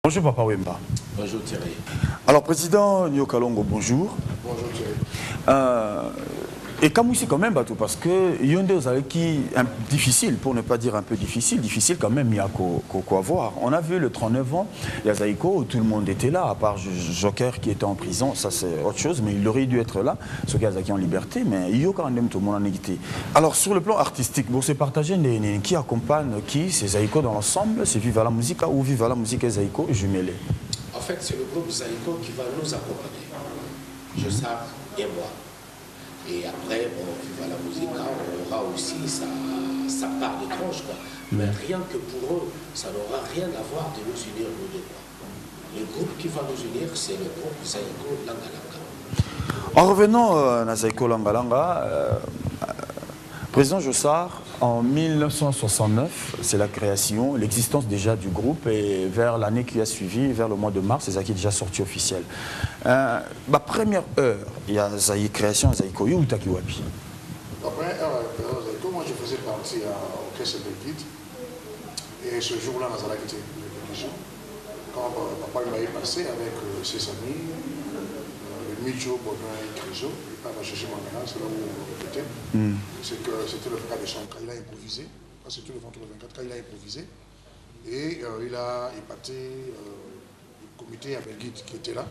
Bonjour Papa Wemba. Bonjour Thierry. Alors Président Nyokalongo, bonjour. Bonjour Thierry. Et comme aussi quand même, parce que il y a des qui difficile, pour ne pas dire un peu difficile quand même, il y a quoi voir. On a vu le 39 ans, il y a Zaïko, où tout le monde était là, à part Joker qui était en prison, ça c'est autre chose, mais il aurait dû être là, ce gars qui est en liberté, mais il y a quand même tout le monde en égalité. Alors sur le plan artistique, pour se partager, qui accompagne qui, c'est Zaïko dans l'ensemble, c'est Viva la Musique ou Viva la Musique et Zaïko jumelé? En fait, c'est le groupe Zaïko qui va nous accompagner. Je sais et moi. Et après, bon, Viva la Musique, on aura aussi sa part de tranche, quoi. Mais rien que pour eux, ça n'aura rien à voir de nous unir, nous deux, quoi. Le groupe qui va nous unir, c'est le groupe Zaïko Langalanga. En revenant à Zaïko Langalanga, Président Jossard, en 1969, c'est la création, l'existence déjà du groupe, et vers l'année qui a suivi, vers le mois de mars, c'est ça qui est déjà sorti officiel. Ma première heure, il y a Zaï création, Zaïko, où t'as qui wapi? La première heure, Zaïko, moi je faisais partie à l'orchestre de guide, et ce jour-là, on a quitté le jour. Quand papa m'a passé avec ses amis, Mijo, Baudouin et Criso, il part chercher mon ménage, c'est là où on était. C'est que c'était le 24 décembre, quand il a improvisé. C'était le vendredi 24, quand il a improvisé. Et il a épaté le comité à Belguide qui était là.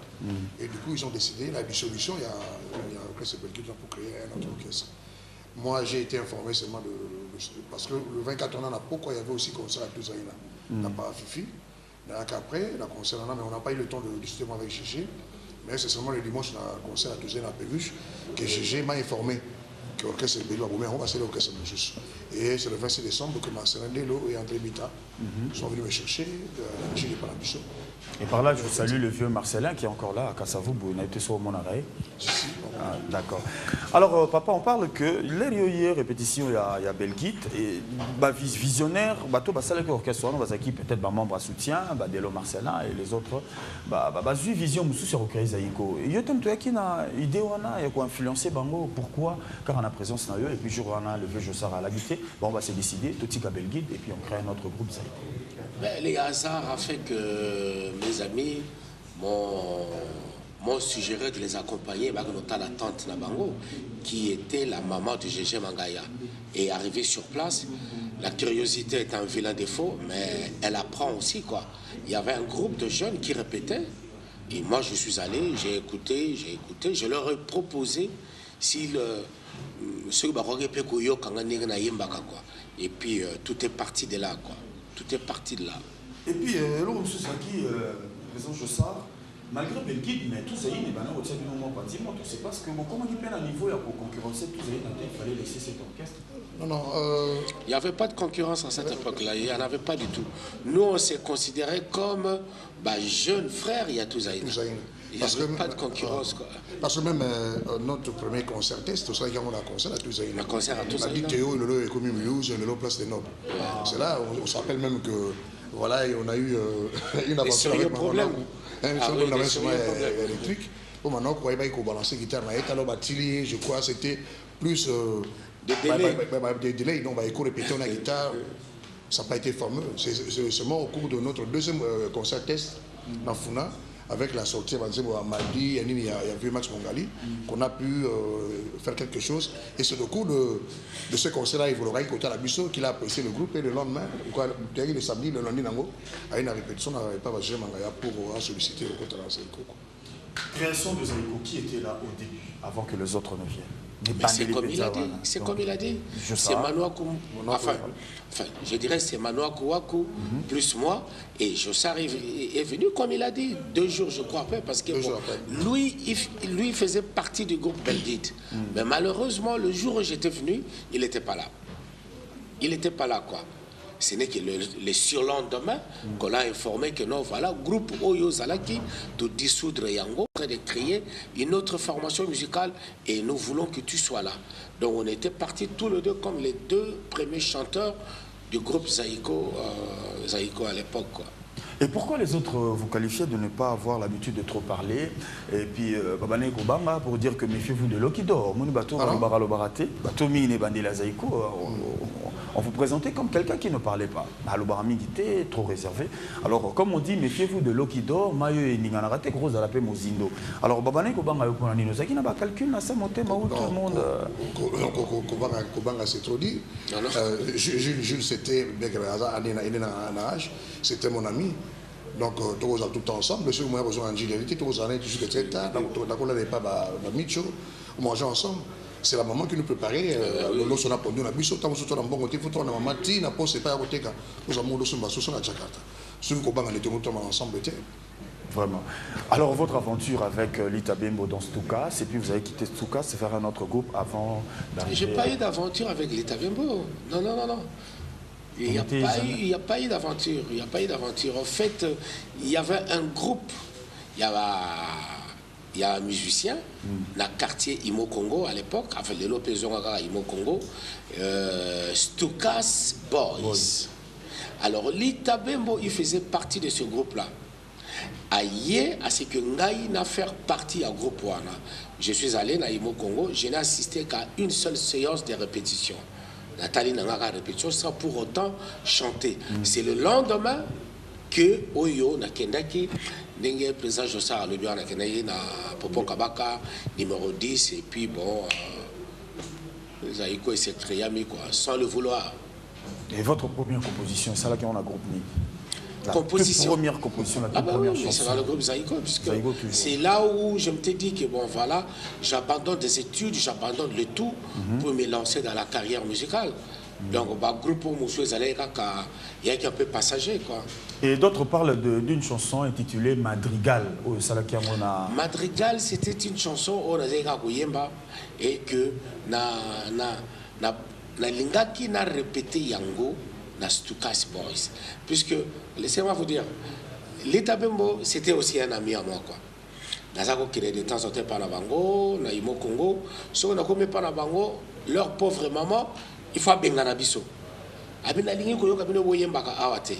Et du coup, ils ont décidé la dissolution. Il y a l'orchestre Belguide pour créer un autre orchestre. Moi, j'ai été informé seulement parce que le 24, on en a pourquoi il y avait aussi concert à Touzaïna. On n'a pas à Fifi. Donc après, la concert, mais on n'a pas eu le temps de discuter avec Gégé. Mais c'est seulement le dimanche, on a un concert à Touzaïna à Péruche, que Gégé m'a informé que l'orchestre de Bélo on va passer l'orchestre de Moussous. Et c'est le 26 décembre que Marcelin Lelo et André Mita sont venus me chercher de Chili Palabiso. Et par là, je salue le vieux Marcelin qui est encore là à Kassavou, il a été sur mon arrêt. D'accord. Alors, papa, on parle que hier, répétition, il y a Belguide, et visionnaire, ça l'orchestre, qui peut-être membre à soutien, Delo Marcelin et les autres, vision, sur l'orchestre Zaïko. Il y a une idée, on a influencé Bango, pourquoi? Car on a présence dans eux, et puis jour on a le vieux Jossard à la guitare, on va se décider, tout à Belguide, et puis on crée un autre groupe Zaïko. Les hasards ont fait que mes amis m'ont suggéré de les accompagner, notamment la tante Nabango, qui était la maman de Gégé Mangaya. Et arrivé sur place, la curiosité est un vilain défaut, mais elle apprend aussi, quoi. Il y avait un groupe de jeunes qui répétaient, et moi je suis allé, j'ai écouté, je leur ai proposé si et puis tout est parti de là, quoi. Tout est parti de là. Et puis, président Jossard, malgré Belguide, mais tout ça, il c'est parce que comment il peine à niveau pour concurrencer tout ça, il fallait laisser cet orchestre. Non. Il n'y avait pas de concurrence à cette époque-là, il n'y en avait pas du tout. Nous, on s'est considérés comme jeunes frères, il y a tout ça. Il n'y avait pas de concurrence, quoi. Parce que même notre premier concert test, c'est ça qu'on a un concert à Touzaïna. Un concert à Touzaïna. On a dit Théo, le commis Mulhouse, le place des Nobles. C'est là, on se rappelle même que, voilà, on a eu une aventure avec problème. Un problème électrique. Bon, maintenant, on va balancer guitare, je crois, c'était plus des délais. Donc, on va répéter la guitare. Ça n'a pas été fameux. C'est seulement au cours de notre deuxième concert test dans Funa, avec la sortie à Madi, il y a vu Max Mongali, qu'on a pu faire quelque chose. Et c'est au cours de ce concert-là, il voulait écouter la Bisso, qu'il a apprécié le groupe. Et le lendemain, le samedi, le lundi, à une répétition, on n'avait pas Vagé Mangaya pour solliciter le côté de Zaïko. Création de Zaïko, qui était là au début, avant que les autres ne viennent? C'est comme il a dit, c'est comme il a dit. C'est Manouakou, je dirais c'est Manouakou Wakou, plus moi, et Jossard est venu comme il a dit, 2 jours je crois après, parce que lui il faisait partie du groupe Belguide. Mais malheureusement, le jour où j'étais venu, il n'était pas là. Il n'était pas là, quoi. Ce n'est que le surlendemain qu'on a informé que non, voilà, groupe Oyo Zalaki de dissoudre Yango, de créer une autre formation musicale et nous voulons que tu sois là. Donc on était partis tous les deux comme les 2 premiers chanteurs du groupe Zaïko à l'époque, quoi. Et pourquoi les autres vous qualifiez de ne pas avoir l'habitude de trop parler? Et puis, Babane Kobanga, pour dire que méfiez-vous de l'eau qui dort. on vous présentait comme quelqu'un qui ne parlait pas. Alobarami était trop réservé. Alors, comme on dit, méfiez-vous de l'eau qui dort, mayo et ninganarate, gros à la paix mozindo. Alors, Babane Kobanga Yokonani, nous avons un calcul, tout le monde. Kobanga, c'est trop dit. Jules, c'était, bien que c'était mon ami. Donc, tous tout le temps ensemble. Monsieur, moi, besoin d'ingéniérité, tous les années, jusqu'à très tard. Donc, on n'avait pas Micho, on mangeait ensemble. C'est la maman qui nous préparait. Lorsqu'on a pondu, on a bu, on a bon côté, on a mati, on a posé pas à côté. Nous avons dos sur la Jakarta. Sur le Koban, on était ensemble. Vraiment. Alors, votre aventure avec Lita Bembo dans Stuka, et puis vous avez quitté Stuka, c'est faire un autre groupe avant d'arriver. J'ai pas eu d'aventure avec Lita Bembo. Non. Il n'y a pas eu d'aventure. Il n'y a pas eu d'aventure. En fait, il y avait un groupe. Il y a un musicien dans le quartier Imo Congo à l'époque, avec les Lopezongaga Imo Congo, Stukas Boys. Alors, Lita Bembo, il faisait partie de ce groupe-là. Aïe, à ce que Ngaï n'a fait partie à groupe Wana. Je suis allé dans Imo Congo, je n'ai assisté qu'à une seule séance de répétition. Nathalie Nangara répétition sans pour autant chanter. C'est le lendemain que Oyo Nakendaki, Nengue président Jossar le bien Nakendaki na Popo Kabaka numéro 10 et puis bon Zaïko et c'est Triami quoi, sans le vouloir. Et votre première composition, c'est là qu'on a groupe ni. La première composition, la première chanson. C'est dans le groupe Zaïko, puisque c'est là où je me t'ai dit que bon voilà, j'abandonne des études, j'abandonne le tout pour me lancer dans la carrière musicale. Donc le groupe Moussou Zaleka, il y a un peu passager quoi. Et d'autres parlent d'une chanson intitulée Madrigal au Salakiamona. Madrigal, c'était une chanson où on a Yemba et que na lingaki na répété Yango na Stukas Boys. Puisque, laissez-moi vous dire, Lita Bembo, c'était aussi un ami à moi, quoi. Nazako qui est de temps en temps par la Bango, na Imo Congo, si on a commis par la Bango, leur pauvre maman, il faut bengana biso. Abina lingi koyo kabino boyembaka awate.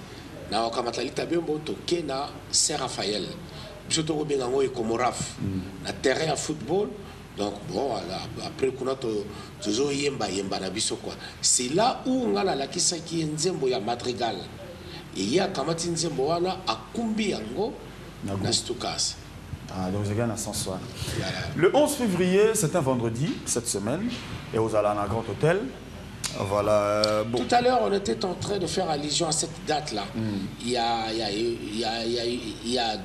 Na okamata Lita Bembo toke na Saint Raphaël. Biso to bengango e Komoraf. Na terrain à football. Donc bon, après qu'on a toujours yemba na biso quoi. C'est là où on a la kisa qui nzembo ya Madrigal. Et il y a kamati nzembo wana akumbi yango na Stukas. Ah, donc je gagne à 100 Le 11 février, c'est un vendredi, cette semaine, et aux Alana Grand Hôtel. Voilà. Bon. Tout à l'heure, on était en train de faire allusion à cette date-là. Il y a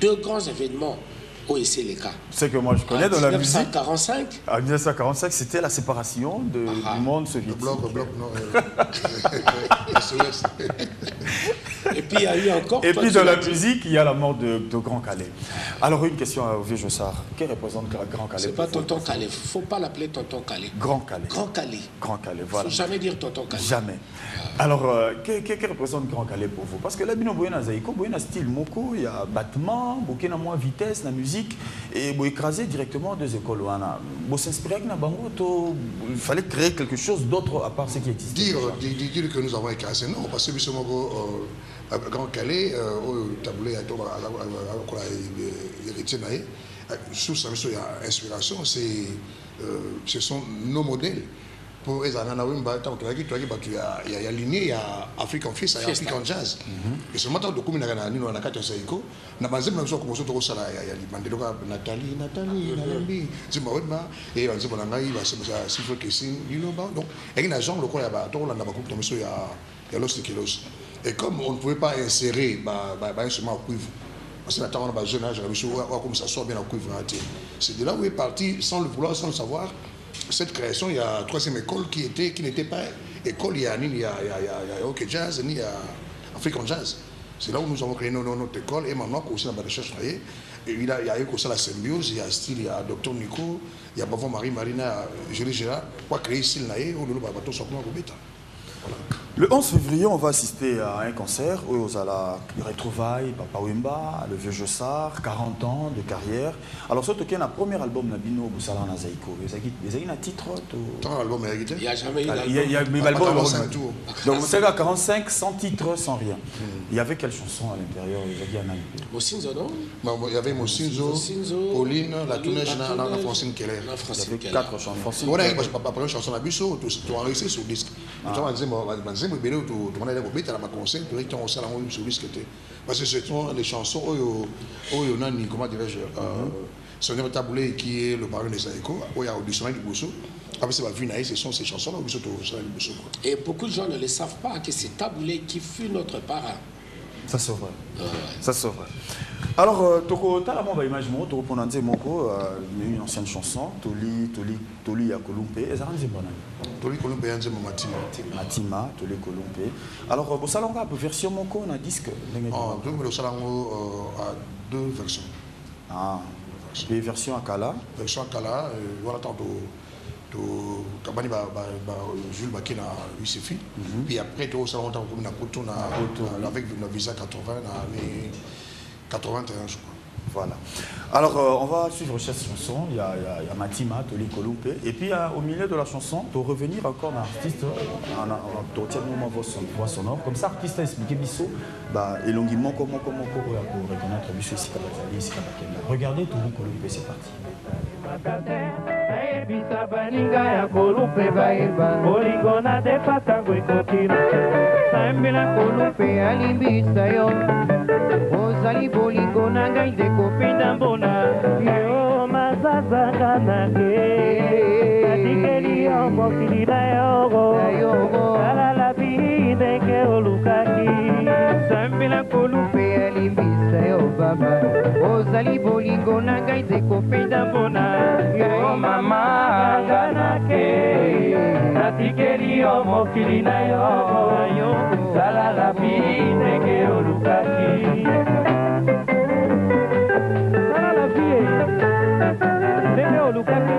deux grands événements. C'est les cas. C'est que moi je connais dans la musique. En 1945, c'était la séparation du monde soviétique. Le bloc, non. Et puis il y a eu encore. Et puis dans la musique, il y a la mort de Grand Calais. Alors une question à Vieux Jossard. Qu'est-ce que représente Grand Calais? C'est pas Tonton Calais. Il ne faut pas l'appeler Tonton Calais. Grand Calais. Grand Calais. Grand Calais, voilà. Il ne faut jamais dire Tonton Calais. Jamais. Alors, qu'est-ce que représente Grand Calais pour vous? Parce que là, il y a Zaïko, il y a style Moko, il y a battement, il y a moins vitesse, la musique, et vous écrasez directement deux écoles. Vous s'inspirez de Bango, il fallait créer quelque chose d'autre à part ce qui existe. Dire que nous avons écrasé, non, parce que Grand Calais, au taboulé, sous sa inspiration, ce sont nos modèles. Pour les années, il y a aligné, il y a African Fist, il y a African Jazz. Et ce matin, de combien d'années on a 4 Saïko, on a commencé à faire Nathalie, et on a donc, il y a un genre de et comme on ne pouvait pas insérer un instrument au cuivre, parce que on a un jeune âge, comme ça sort bien au cuivre. C'est de là où est parti, sans le vouloir, sans le savoir. Cette création, il y a 3e école qui n'était pas école, il y a OK Jazz, ni African Jazz. C'est là où nous avons créé notre école et maintenant aussi dans la recherche. Il y a eu aussi la symbiose, il y a style, il y a Dr Nico, il y a Bavon Marie Marina, Julie Gérard, pour créer style naïe, où le bateau soit comme un gobeta. Le 11 février, on va assister à un concert où on a la retrouvaille, Papa Wemba, le Vieux Jossard, 40 ans de carrière. Alors, ce qui est le premier album de Nabino Boussala Nazaïko, vous avez un titre? Il n'y a jamais eu d'album. Il y a un album. Donc, vous savez, à 45, sans titre, sans rien. Il y avait quelle chanson à l'intérieur? Mosinzo, non? Il y avait Mosinzo, Pauline, La Tournège, la Francine Keller. Il y avait 4 chansons. On a eu la première chanson à Bissot, tu as enregistré sur le disque. Tu as dit, tu as dit, tu as conseil, tu as dit, tu as enregistré sur le disque. Parce que ce sont les chansons, comment dirais-je, c'est un taboulé qui est le parrain des Aïko, où il y a auditionné du Bosso. Après, c'est vu, ce sont ces chansons-là, et beaucoup de gens ne le savent pas que c'est Taboulé qui fut notre parrain. Ça c'est vrai. Ça c'est vrai. Alors, Toko, tu as la image, tu as une ancienne chanson, Toli Yakolumpe, et ça rend Toli Kolumpe, Matima, Toli Kolumpe. Alors, vous savez, on a une version Moko, on a disque. Donc, le Salango a 2 versions. Ah, les versions à Kala. Version à Kala, voilà, tantôt. Kabani Jules Bakina Yusefi. Puis après, tout ça, on a avec le visa 80, 81, je crois. Voilà. Alors, on va suivre cette chanson. Il y a Matima, Toli Kolumpe. Et puis, au milieu de la chanson, pour revenir encore à l'artiste, on retient ma voix sonore. Comme ça, l'artiste a expliqué Bissot, et longuement comment pour reconnaître Bissot ici. Regardez Toli Kolumpe, c'est parti. Bisa baninga ya kolupe baeba Olingo na defa tango ikokina Sambila kolupe alimbisa yo Ozali bolingo na ngai deko pinda mbona Yo mazazanga nage Atikeli yo mokili na yogo Alala bideke olukaki Sambila kolupe alimbisa yo baba Ozali bolingo na ngai deko pinda mbona Yo mama ganake Natikeli yo mokili na yo Salala bideke olukaki Salala bideke olukaki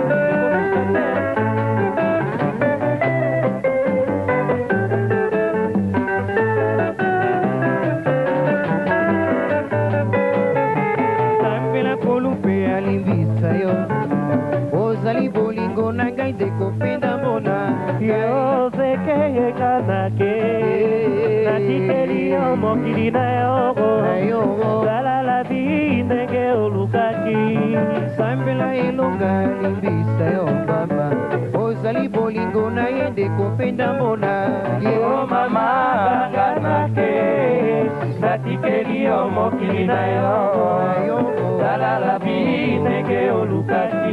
Sambila kolupe alimbisa yo Ozali bolingo na ngai deko pinda mbona Yo zeke kanake Natikeli yo mokili na yogo Salala bindenge olukaki Sambela elonga limbisa yo baba Ozali bolingo na ye deko pinda mbona Yo mama kanake Natikeli yo mokili na yogo Salala bindenge olukaki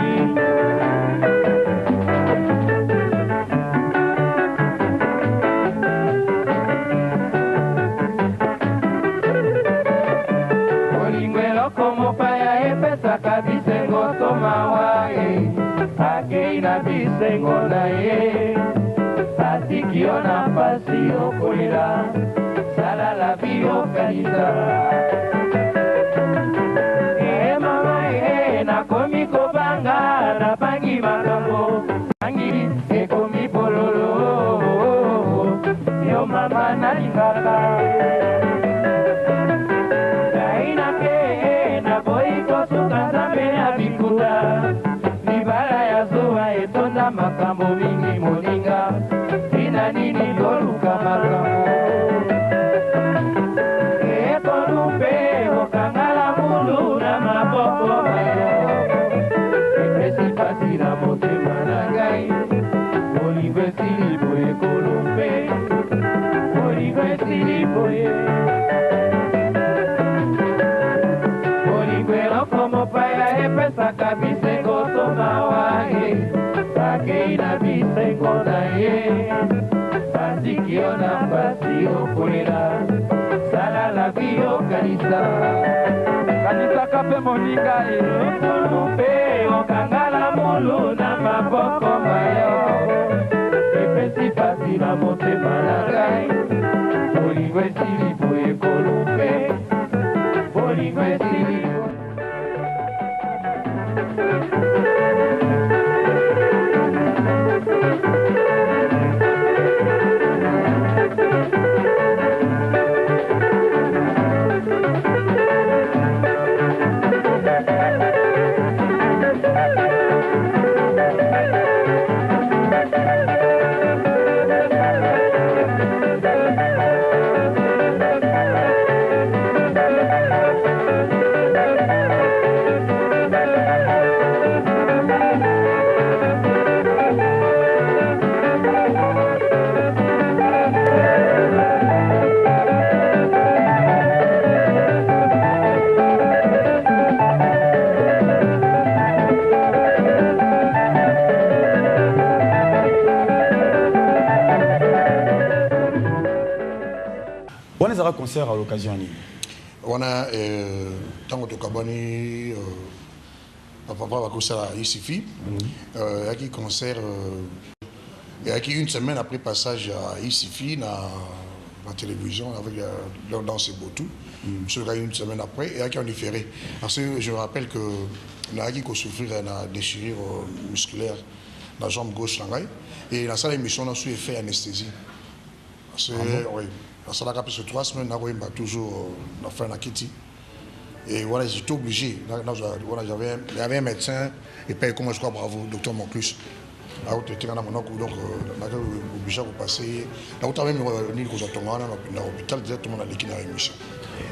Como paya epesa kabisengo tomawa Ake ina bisengo na ye Atikio na pasi okolila Salala bio kanisa Mama na komi kobanga Na pangi makambo Pangi ekomi pololo Yo mama nalingaka makambo mingi moninga tina nini toluka makambo ekolupe okangala mulu na maboko mayo epesi pasi na motema na ngai olingo esili boye ekolupe olingo esili boye olingo eloko mopaya epesaka bisengo tomawa Keina bisengo na ye Atikio na pasi okolela Salala bio kanisa Kanisa kape moninga Ekolupe okangala mulu na maboko mayo Epesi pasi na motema na ngai Olingo esili boye ekolupe Olingo esili concert à l'occasion Annie. On a tant que Kabani, papa va concert à ICFI, il y a qui concert, il y a qui une semaine après passage à ICFI dans la télévision avec dans ces beaux sur une semaine après, et il y a qui en différé. Parce que je me rappelle que il y a qui souffrir d'une déchirure musculaire dans la jambe gauche et dans cette émission on a su fait anesthésie. Parce que oui. Ça a presque 3 semaines, on a toujours fait un Kitty. Et voilà, j'étais obligé. J'avais un médecin, et puis comment je crois, bravo, docteur Monclus. Là où tu étais dans mon donc obligé de passer. Là où tu avais mis dans l'hôpital directement dans l'équipe de l'émission.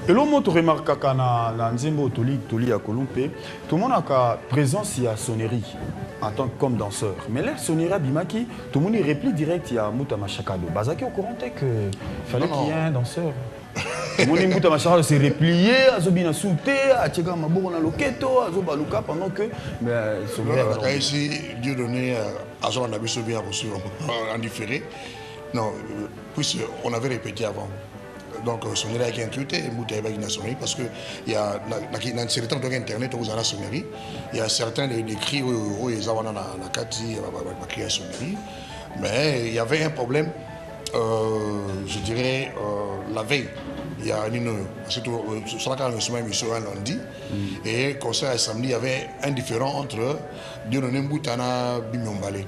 Et l'homme tu remarques que dans Nzembo Toli à Kolumpe, tout le monde a présence à sonnerie en tant que comme danseur. Mais là, sonnerie à Bimaki, tout le monde réplique direct à Mouta Machakado. Bazaki au courant qu'il fallait qu'il y ait un danseur. Tout le monde Mouta Machakado s'est replié, à Zobina Souté, à Tchega Mabou na Loketo, à Zobaluka pendant que. Mais sonnerie. Ici, Dieu donné à Jean Nabiso bien reçu en différé. Non, puisqu'on avait répété avant. Donc, sonnerie avec un tuté, parce qu'il y a dans certains temps internet où vous avez la sonnerie, il y a certains des cris où ils ont la cati, la cri à sonnerie, mais il y avait un problème, je dirais, la veille. Il y a une, surtout sur la émission un lundi, et concert à samedi, il y avait un différent entre Diononé Mboutana Bimyombale.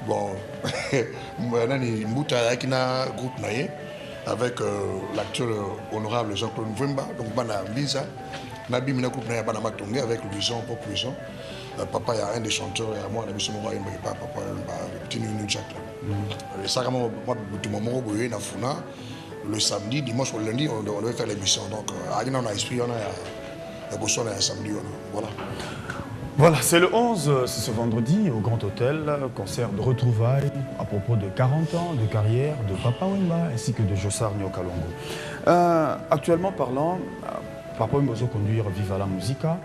Bon, Mbouta qui a un groupe naïe. Avec l'acteur honorable Jean-Claude Mvemba, donc Bana Lisa, Nabi Minakou Bana Matongé avec Luison pour Luison. Papa, il y a un des chanteurs, et à moi, on a mis ce moment, il papa, le petit Nounou Jack. Et ça, moi, tout le moment, le samedi, dimanche ou le lundi, on devait faire l'émission. Donc, on a esprit, on a un samedi, voilà. Voilà, c'est le 11, c'est ce vendredi au Grand Hôtel, concert de retrouvailles à propos de 40 ans de carrière de Papa Wemba ainsi que de Jossar Nyokalongo. Actuellement parlant, Papa Wemba va conduire Viva la Musica,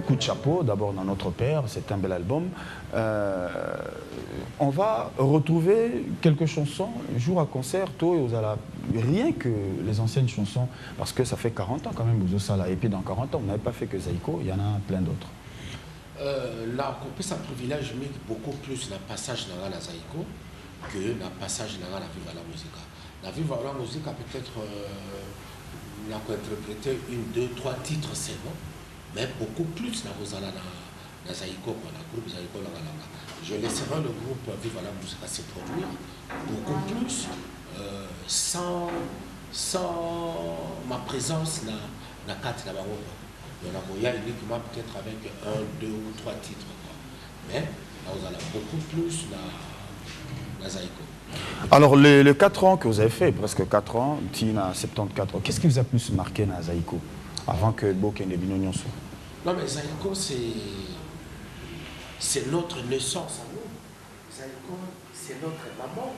coup de chapeau, d'abord dans Notre Père, c'est un bel album. On va retrouver quelques chansons, jour à concert, rien que les anciennes chansons, parce que ça fait 40 ans quand même, Bouzosala, et puis dans 40 ans, on n'avait pas fait que Zaïko, il y en a plein d'autres. Là, on peut ça privilège beaucoup plus le passage dans la Zaïko que le passage dans la Viva la Musica. La Viva la Musica peut-être on a interprété 1, 2, 3 titres seulement, mais beaucoup plus dans la Zaïko, dans le groupe Zaïko Langalanga. Je laisserai le groupe Viva la Musica se produire beaucoup plus sans ma présence dans la carte de la Baroque. Il y a uniquement peut-être avec 1, 2 ou 3 titres. Mais là, vous allez beaucoup plus dans Zaïko. Alors, les 4 ans que vous avez fait, presque 4 ans, Tina 74 ans, qu'est-ce qui vous a plus marqué dans Zaïko avant que Boken de Binognon soit? Non, mais Zaïko, c'est notre naissance à nous. Zaïko, c'est notre maman.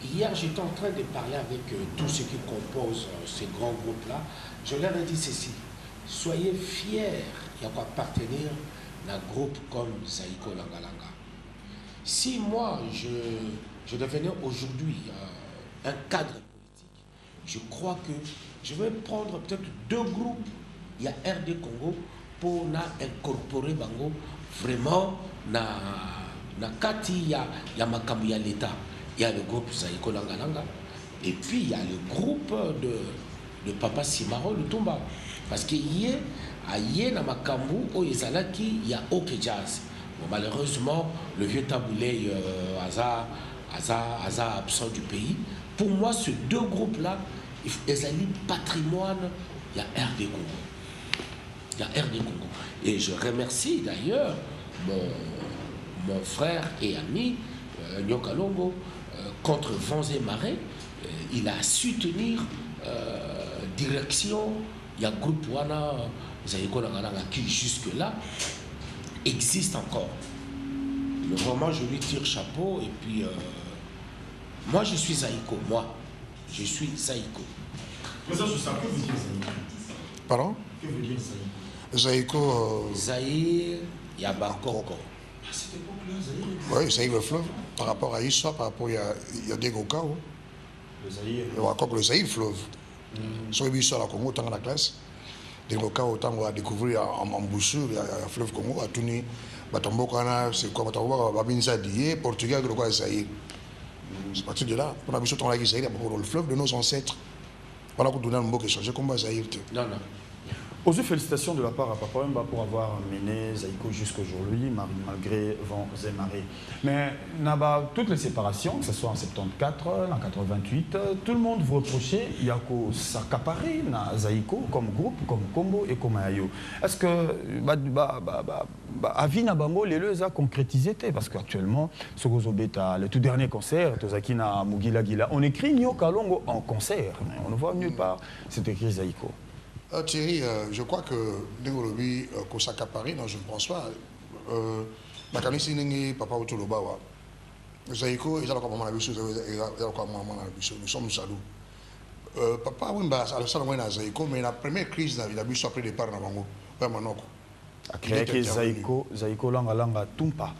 Hier, j'étais en train de parler avec tous ceux qui composent ces grands groupes-là. Je leur ai dit ceci. Soyez fiers il y a quoi appartenir à un groupe comme Zaïko Langalanga. Si moi, je devenais aujourd'hui un cadre politique, je crois que je vais prendre peut-être 2 groupes. Il y a RD Congo pour incorporer Bango vraiment na Kati, il y a Makamu, il y a l'État. Il y a le groupe Zaïko Langalanga. Et puis il y a le groupe de Papa Simaro Lutumba. Parce qu'il y a na Makambu, au Yezalaki, il y a OK Jazz. Bon, malheureusement, le vieux taboulé Aza absent du pays. Pour moi, ces 2 groupes-là, ils ont un patrimoine, il y a RD Congo. Il y a RD Congo. Et je remercie d'ailleurs mon frère et ami, Nyokalongo, contre vents et marées. Il a su tenir direction. Il y a un groupe Wana, Zaïko Langalanga, qui jusque-là existe encore. Vraiment, je lui tire chapeau. Et puis, moi, je suis Zaïko. Moi, je suis Zaïko. Mais ça, je sais, que veut dire Zaïko? Pardon? Que veut dire Zaïko? Zaïko. Zaïr, Yabakoko. À cette époque-là, Zaïr. Oui, Zaïr le fleuve. Par rapport à Issa, par rapport il y a des Goka. Le Zaïr. Encore le Zaïr fleuve. Sur le à la Congo, autant dans la classe. Des cas autant on va découvrir en boussure, il y a fleuve Congo, à Tuni, Batambokana, c'est quoi Batamboka, Babinza Dié, Portugal, le quoi Zaïre. C'est parti de là. On a vu surtout la Zaïre, le fleuve de nos ancêtres. Voilà qu'on donne un mot qui change comme Zaïre. Non, non. Aussi, félicitations de la part à Papa Wemba pour avoir mené Zaïko jusqu'aujourd'hui, malgré vents et marées. Mais toutes les séparations, que ce soit en 74, en 88, tout le monde vous reprochait Yako s'accaparer dans Zaïko comme groupe, comme combo et comme ayo. Est-ce que Avi Nabango, les deux a concrétisé? Parce qu'actuellement, le tout dernier concert, Tozakina Mugila Gila, on écrit Nyo Kalongo en concert, mais on ne voit nulle part, c'est écrit Zaïko. Thierry, je crois que Dengolobi, qu'on s'accapare, non, je ne pense pas. La canisse n'est pas autoloba. Zaïko, ils ont comme maman nous sommes jaloux. Papa Wimba, à la salle de Zaïko, mais la première crise, il a vu après le départ dans Bango, pas Manoko. A créé que Zaïko langa tumpa.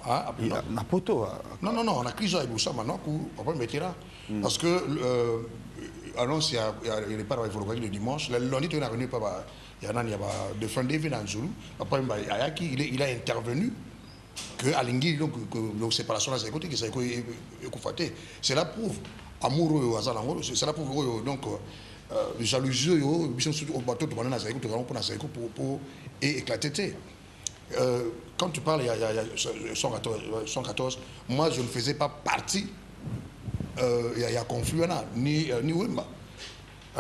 Ah, na poto. Non, on a crise avec Boussa Manoko, papa Metera. Parce que annonce il y a les parents le dimanche le lundi tu n'as revenu pas il y a de fin de dans Zulu après il a intervenu que Alingui donc séparation là c'est côté que ça est c'est la prouve amoureux au c'est la prouve donc jalousie au bateau pour éclater. Quand tu parles il y a 114 moi je ne faisais pas partie. Il y a conflit ni Wemba.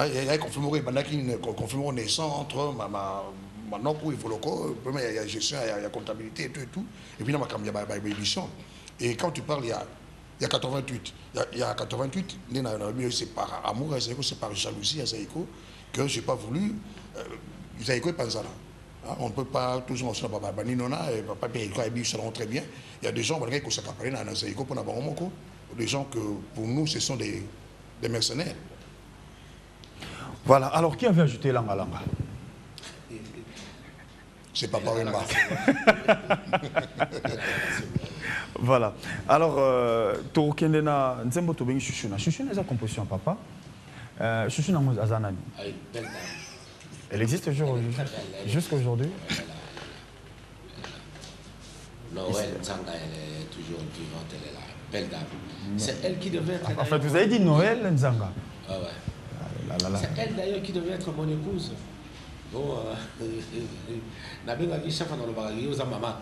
Il y a conflit naissant entre Manoko et Voloko. Il y a gestion, il y a comptabilité et tout. Et puis il y a édition. Et quand tu parles, il y a 88. Il y a 88, c'est par amour, c'est par jalousie à Zaïko que je n'ai pas voulu. Zaïko est Panzala. On ne peut pas toujours enseigner Papa Ninona et Papa Pierre seront très bien. Il y a des gens qui s'accaparent dans Zaïko pour n'avoir Moko. Des gens que pour nous ce sont des mercenaires. Voilà, alors qui avait ajouté Langa Langa? C'est Papa Wemba. Voilà, alors Torokendena Nzembo Tobengi Chuchuna. Chuchuna est la composition à Papa. Chuchuna Azanani. Elle existe jusqu'à aujourd'hui. Noël Nzanga, elle est toujours vivante, elle est là. Belle dame. C'est elle qui devait être... En fait, vous avez dit Noël Nzanga. Ah ouais. C'est elle d'ailleurs qui devait être mon épouse. Bon, maman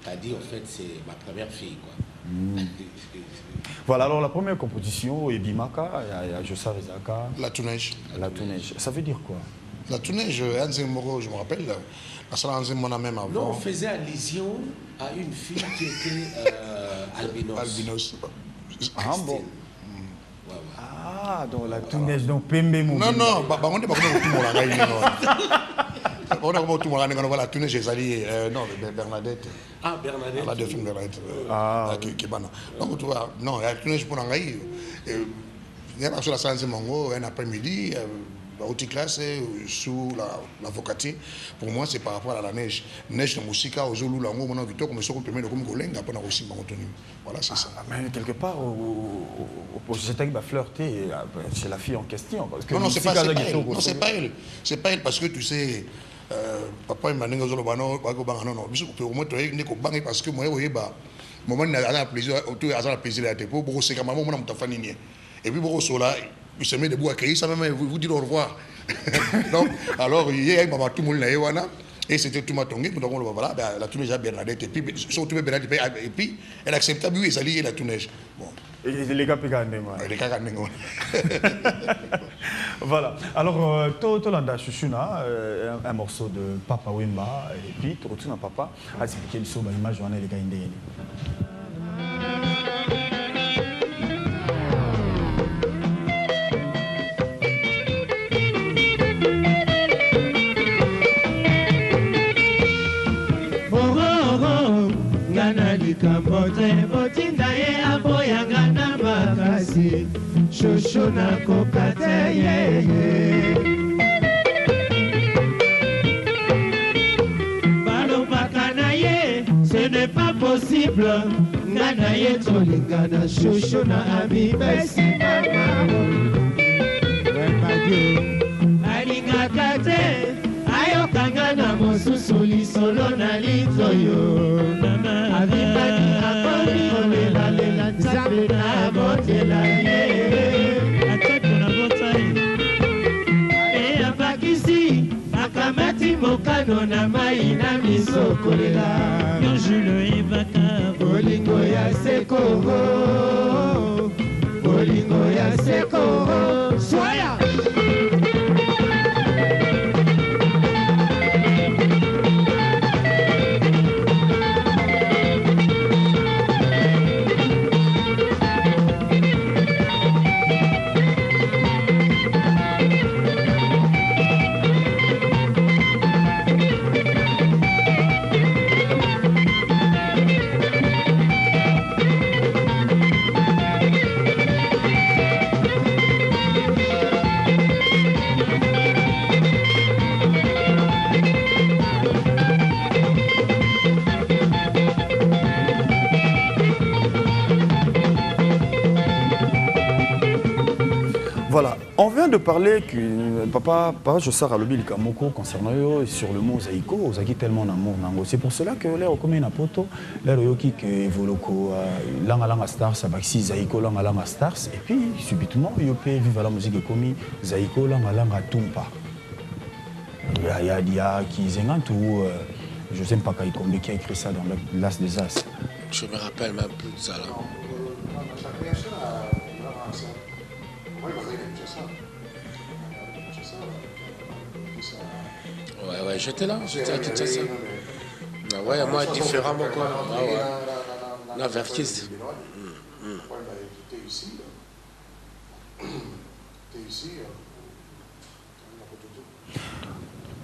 Kadi, en fait, c'est ma première fille, quoi. Voilà, alors la première composition, Ebimaka, il y a Jossa Rizaka. La Touneige. La Touneige. Ça veut dire quoi? La Touneige, Anzé Moro, je me rappelle, la salle Anzé Mona même avant. Non, on faisait allusion à une fille qui était albinos. Albinos. Ah bon. Ouais. Ah, donc la Touneige, donc Pembe Mou. Non, on n'est pas comme tout le monde. On a comme tout le monde, on la Touneige, non, Bernadette. Ah, Bernadette. La défunte Bernadette. Qui est bonne. Donc, tu vois, non, la Touneige pour l'engaï. Il y a pas sur la salle Anzé Mongo, un après-midi. Haute classe sous la vocati, pour moi c'est par rapport à la neige. Neige de musique, aux Zulu, l'ango, mon invité, comme ça, on peut mettre comme Golenga, après on a aussi Mangotoni. Voilà, c'est ça. Mais quelque part, j'étais flirté chez la fille en question. Parce que non, c'est pas elle. Non, c'est pas elle. C'est pas elle parce que tu sais, papa il m'a dit que je non, au moins tu es parce que moi, moi, j'ai plaisir, tu as plaisir à tes peaux, pour c'est comme maman, mon enfant fini. Et puis pour cela, il se met debout à accueillir, ça même vous dire au revoir. Donc, alors, hier, il m'a tout le monde et c'était tout ma tongue, donc voilà, la Touneige à Bernadette, et puis surtout Bernadette, et puis elle accepta, oui, elle alliée la Touneige. Bon. Et les gars, les gars, voilà. Alors, Tolanda Chuchuna, un morceau de Papa Wemba, et puis tu retournes à Papa, à expliquer l'image de les gars indéniés. Kamote botinda ye aboyanga na makasi shosho na kokate ye balobaka na ye ce n'est pas possible ngana ye tolingana shosho na ami besi mama radio alingaka te ayokanga na mosusu lisolo na litoyo abimaki akomi kolelalela nzambe na botela ye atako na botai eyabakisi akamati mokano na mai na miso kolela yonjulo ebaka bolingo ya sekoro bolingo ya sekoro soya. Voilà, on vient de parler que papa Jossar alobi likamoko concernant yo sur le mot zaïko, ozaki tellement d'amour nango. C'est pour cela que l'air comme une poto, l'air yoki que voloko langa stars, abaxi zaïko langa stars et puis subitement yopé vive la musique comme zaïko langa tumpa. Il y a qui zengantou je sais pas quand qui a écrit ça dans l'As des As. Je me rappelle même plus de ça là. Ouais, j'étais là, j'étais à Kinshasa. Ouais, moi, différemment quoi. Ah ouais. La verquise. T'es ici.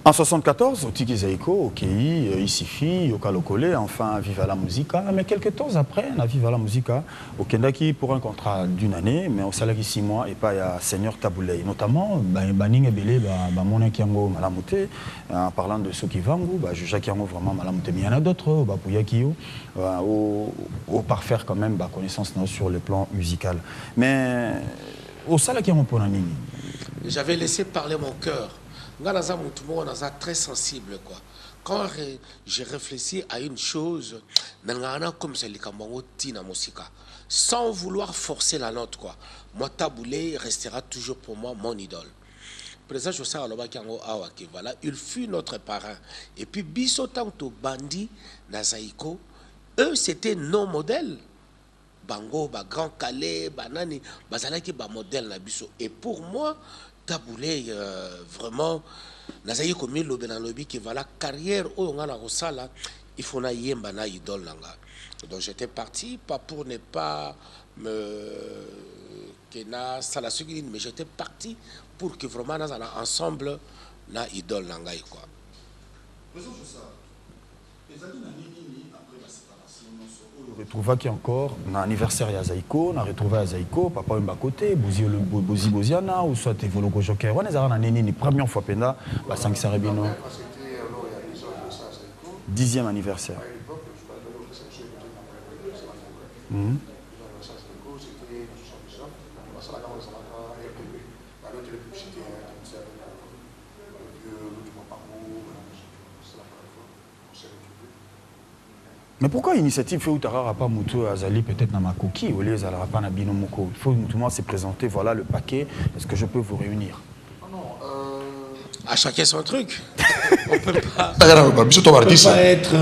En 74, au Tiki Zaïko, au Kei, Isifi, au Kalokole, enfin Viva la Musica. Mais quelques temps après, on a Viva la Musica au Kendaki pour un contrat d'une année, mais au salaire 6 mois et pas à Seigneur Taboulay. Notamment, Baning et Belé, Moné Kiango Malamouté, en parlant de Sokivango, Jacques Kiango vraiment Malamouté. Mais il y en a d'autres, Pouyakio, au parfaire quand même, connaissance sur le plan musical. Mais au salaire Kiango Ponanini. J'avais laissé parler mon cœur. On est très sensible quoi. Quand j'ai réfléchi à une chose, comme c'est sans vouloir forcer la note quoi. Moi Taboulé restera toujours pour moi mon idole. Président Jossar voilà, il fut notre parrain. Et puis biso tanto bandi Nazaïko, eux c'était nos modèles. Bango, Grand Calais, Banani, Bazalaki ba modèle na biso. Et pour moi Taboulé, vraiment, nazayi komi lobe na lobi qui va la carrière où on a la rosala, il faut na yemba na idole nanga. Donc j'étais parti pas pour ne pas me kena sala sugine, mais j'étais parti pour que vraiment nous allons ensemble na idole nanga quoi. Retrouva qui encore na anniversaire ya Zaïko, na retrouvé à Zaïko, papa un côté, Bozi Boziana ou soit Voloko Joker. On est à la première fois penda, ba 5 Sarabino. 10e anniversaire. Mais pourquoi l'initiative fait Outara pas Moutou Azali peut-être Namakoki ou les Alarapa Nabinomoko? Il faut tout le monde se présenter, voilà le paquet, est-ce que je peux vous réunir? À chacun son truc. On peut pas être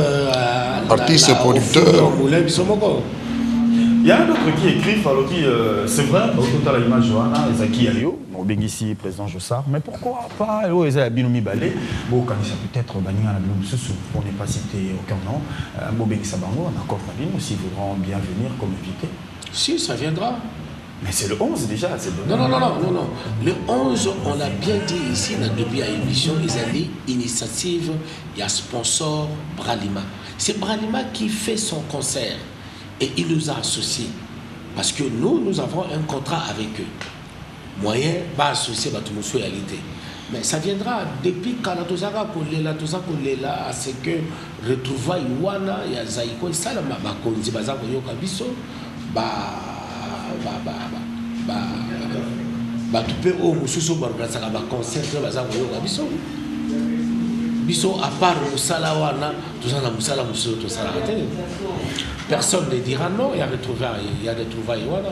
artiste, producteur. Il y a un autre qui écrit, c'est vrai, au total l'image Johanna, Ezaki Ayo, au Bengisi, président Jossar, mais pourquoi pas Binomi Balé, peut-être pour ne pas citer aucun nom, Bengisa Bango, on a encore Fabien aussi, voudront bien venir comme invité. Si, ça viendra. Mais c'est le 11 déjà, c'est non. Le 11, on l'a bien dit ici, depuis l'émission, ils ont dit initiative, il y a sponsor Bralima. C'est Bralima qui fait son concert. Et il nous a associés. Parce que nous avons un contrat avec eux. Moyen, pas associé à tout réalité. Mais ça viendra depuis Kalatozaka pour Lela, à ce que retrouva Iwana, Yazaïko, et ça, ma konzi, Bazako Yokabiso, bato mpe oyo mosusu baorganisaka baconcert mpe baza koyoka biso biso à part mosala wana toza na mosala mosusu tosalaka te. Personne ne dira non. Il y a des trouvailles wana.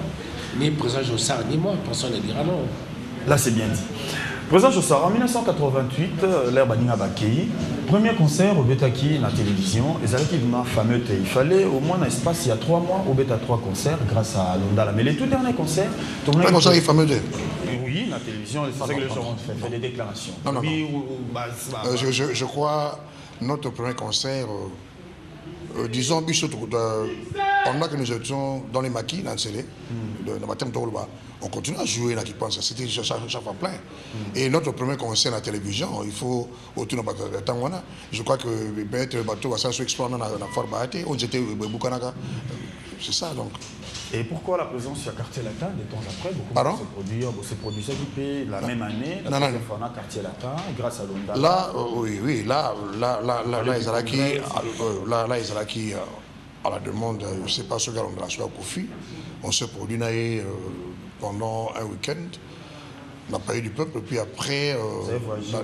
Ni président Jossard ni moi, personne ne dira non. Là c'est bien dit. Président Jossard, en 1988, l'ère Baninga Bakei, premier concert au Betaki na télévision, et ça qui m'a fameux. Il fallait au moins un espace il y a 3 mois au Beta 3 concerts grâce à Londala. Mais les tout derniers concerts, un concert qui est fameux. Oui, la télévision, c'est ça que les gens ont fait des déclarations. Non. Oui, je crois notre premier concert, disons, pendant que nous étions dans les maquis, dans le CD, dans Matem Toroba, on continue à jouer là qui pense. C'était chaque fois plein. Et notre premier concert à la télévision, il faut autour de Tangwana. Je crois que le bateau va s'explorer dans la forme Bahati. On était au Bukanaka. C'est ça donc. Et pourquoi la présence sur Quartier Latin des temps après? Pardon? Se produisait la même année, la deuxième fois on a Quartier Latin, grâce à Londala. Là, oui, là, Izalaki, à la demande, je ne sais pas ce qu'on a soit Kofi, on se produit pendant un week-end. On a parlé du peuple, puis après... Vous avez voyagé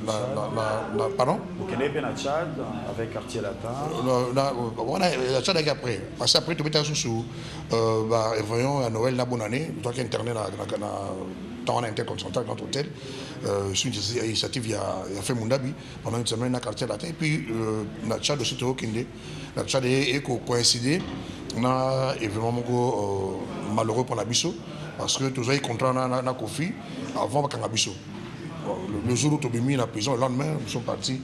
pardon? Vous connaissez bien la Tchad, avec Quartier Latin? On a la Tchad avec après. Parce qu'après, tout le temps, voyons à Noël, la bonne année, toi qui es interné dans un intercontinental, dans notre hôtel, sur une initiative, il a fait Mundabi pendant une semaine à Quartier Latin. Et puis, la Tchad aussi, la Tchad est coïncidé. On a évidemment malheureux pour la Bissau. Parce que tous les contrats na Kofi avant Kangabiso. Le jour où tu as mis la prison, le lendemain, nous sommes partis.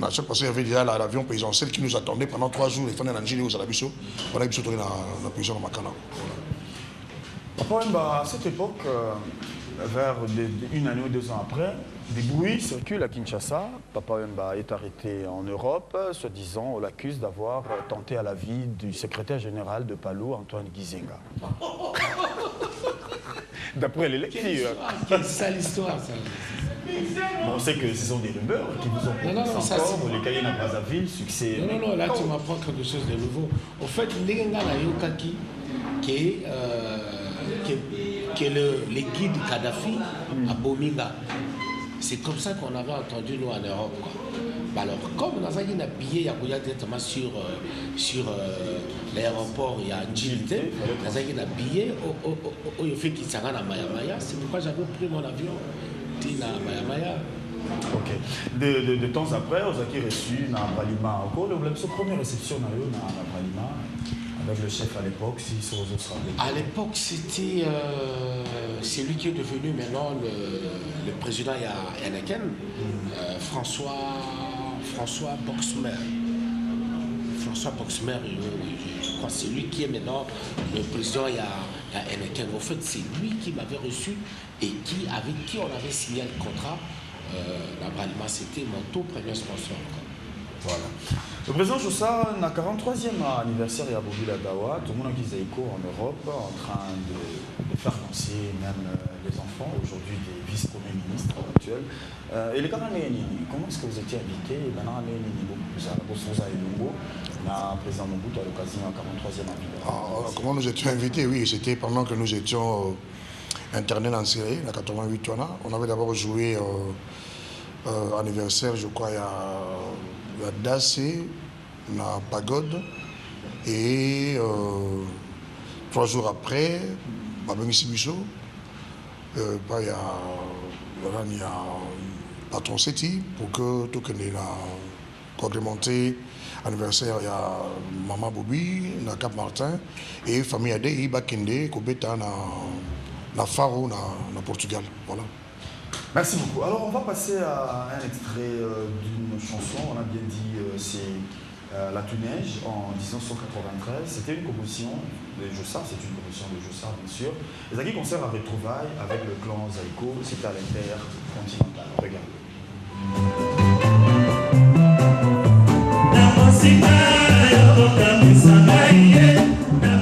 Parce qu'il y avait déjà l'avion présidentiel qui nous attendait pendant 3 jours. Les fans d'Angélé aux Alabiso. On a dans la prison de Makana. À cette époque, vers 1 année ou 2 ans après, des bruits circulent à Kinshasa. Papa Wemba est arrêté en Europe, soi-disant, on l'accuse d'avoir tenté à la vie du secrétaire général de Palou, Antoine Gizenga. D'après les lectures. Quelle sale histoire, ça. Bon, on sait que ce sont des rumeurs qui vous ont promis encore les cahiers à Brazzaville, succès. Non, là tu m'apprends quelque chose de nouveau. Au fait, Nenga Nayokaki, qui est le guide Kadhafi à Bominga. C'est comme ça qu'on avait entendu nous en Europe. Bah alors, comme on a un billet directement sur l'aéroport, il y a un gilité, on a un billet au fait qu'il s'en à Maya. C'est pourquoi j'avais pris mon avion à Maya. Ok. De temps après, on a reçu dans Bralima encore. La première réception dans Bralima avec le chef à l'époque, si c'est aux autres. À l'époque, c'était celui qui est devenu maintenant le président Yanaken, François Boxmer. François Boxmer, je crois que c'est lui qui est maintenant le président Yanaken. En fait, c'est lui qui m'avait reçu et avec qui on avait signé le contrat. La Bralima, c'était mon tout premier sponsor. Voilà. Le président Jossard n'a 43e anniversaire à Bobila Dawa, tout le monde qui est en Europe, en train de faire danser même les enfants, aujourd'hui des vice-premiers ministres actuels. Et les Canadiens, comment est-ce que vous étiez invité? Maintenant, le président Mobutu à l'occasion de 43e anniversaire. Comment nous étions invités? Oui, c'était pendant que nous étions internés en Syrie, en 88. On avait d'abord joué anniversaire, je crois, il y a Dassé, la Pagode, et 3 jours après, Babengisi Bisso, il y a Patron Seti, pour que tout le monde complémenté anniversaire, il y a Maman Bobi, na Cap Martin, et famille Ade, Ibakende, Kobeta, na Faro, na Portugal. Voilà. Merci beaucoup. Alors on va passer à un extrait d'une chanson, on a bien dit c'est La Tuneige en 1993. C'était une composition de Jossard, c'est une composition de Jossard bien sûr. Les acquis concert à retrouvailles avec le clan Zaïko, c'était à l'Intercontinental. Regardez. Bye.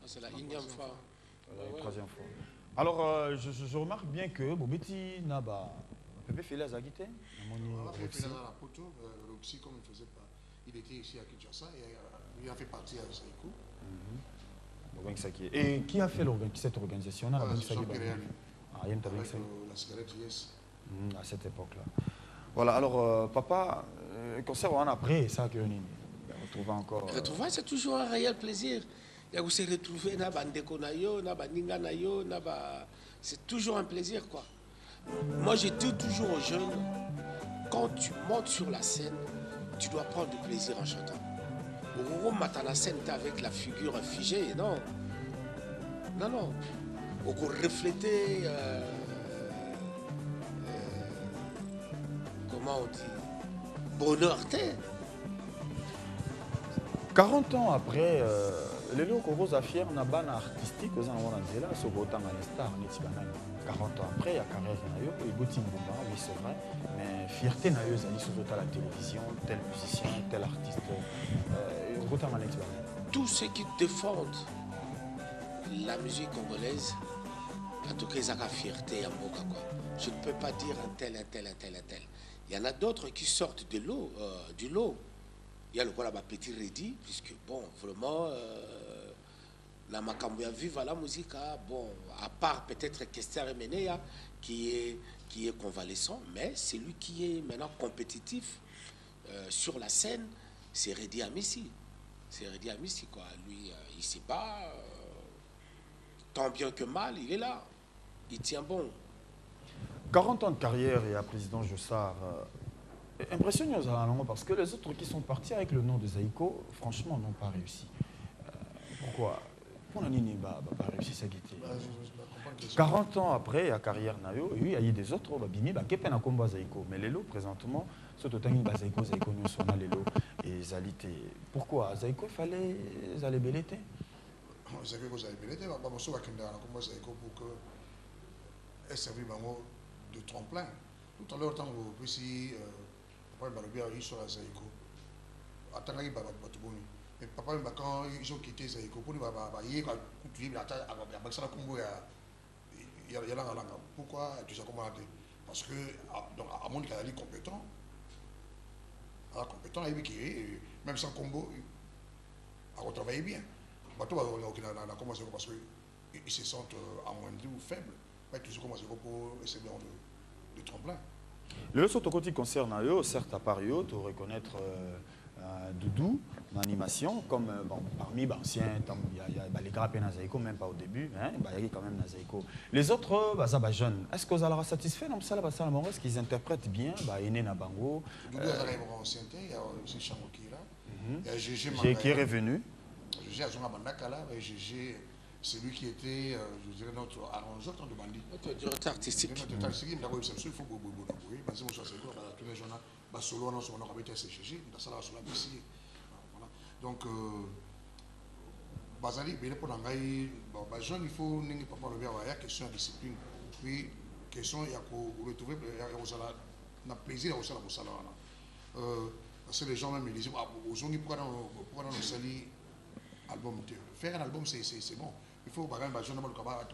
C'est la énième fois. La troisième fois. Alors, je remarque bien que Bobeti Naba, Pepe Fela Zagite, le psy, comme il faisait pas, il était ici à Kinshasa et il a fait partie à Saïkou. Et qui a fait cette organisation? C'est Jean Péréal. Avec la cigarette Yes. À cette époque-là. Voilà, alors, papa, concernant après ça, que retrouver encore. Retrouver, c'est toujours un réel plaisir. Vous se retrouver, c'est toujours un plaisir, quoi. Moi, je dis toujours aux jeunes, quand tu montes sur la scène, tu dois prendre du plaisir en chantant. Au matin, la scène, tu es avec la figure figée, non. Non, non. Au refléter, comment on dit, bonheur, t'es. 40 ans après, les locaux Rose Affaire n'a pas artistique aux Anwanzela, sur autant à l'estar, 40 ans après, il y a carrière Nayo, et Boutin Boumba, oui c'est vrai, mais fierté Nayo, Zali sur la télévision, tel musicien, tel artiste, autant à l'estar. Tous ceux qui défendent la musique congolaise, en tout cas, ils ont la fierté à Mboka, quoi. Je ne peux pas dire un tel. Il y en a d'autres qui sortent de l'eau, du lot. Il y a le quoi petit Reddy, puisque bon, vraiment, la Macambouya vive à la musique, bon, à part peut-être Kester Emenea, qui est convalescent, mais c'est lui qui est maintenant compétitif sur la scène, c'est Reddy Amissi. C'est Reddy Amissi, quoi. Lui, il s'est pas, tant bien que mal, il est là. Il tient bon. 40 ans de carrière et à président Jossard. Impressionnant parce que les autres qui sont partis avec le nom de Zaïko, franchement, n'ont pas réussi. Pourquoi? Pour la Nini, pas réussi ça guité. 40 ans après, la carrière Nayo, il y a eu des autres, Bini, qui peine à combat Zaïko. Mais les lots, présentement, surtout tant que Zaïko, nous sommes les lots et Zalité. Pourquoi? Zaïko, il fallait aller belleter. Zaïko, il fallait belleter, mais pas Zaïko pour que elle serve de tremplin. Tout à l'heure, tant que vous pouvez papa Balobia, il sur la Zaïko. Attends, il va battre. Mais papa, quand ils ont quitté Zaïko, pour nous, il va continuer à faire combo. Pourquoi tu sais comment parce que, à mon avis, il est compétent. Compétent, même sans combo, il travaille bien. Bateau a commencé parce qu'ils se sentent amoindris ou faibles. Pas toujours commencé pour essayer de tremplin. Le autre côté concerne eux, certes à part eux, tu reconnaître Doudou, l'animation, comme bon, parmi anciens, il y a les grappes Nazaïko, même pas au début, hein, il y a quand même Nazaïko. Les autres, ça va jeunes. Est-ce que vous allez satisfait dans ça, est-ce qu'ils interprètent bien, Ene Nabango? Doudou a ancienneté, il y a aussi Chango qui est là. Il y a Gégé qui est revenu. Gégé Azonga Bandakala, et Gégé, c'est lui qui était, je dirais, notre arrangeur de bandit. Notre directeur artistique. Notre directeur artistique, il faut que vous soyez tous les gens, solo, on a habité à CGG, on a solo ici. Donc, Bazali, pour les jeunes, il faut que papa le verre, il y a question de discipline. Puis, question, il y a retrouver le plaisir aussi à la salle. Parce que les gens même disent, pourquoi dans le sali album? Faire un album, c'est bon. Il faut que les jeunes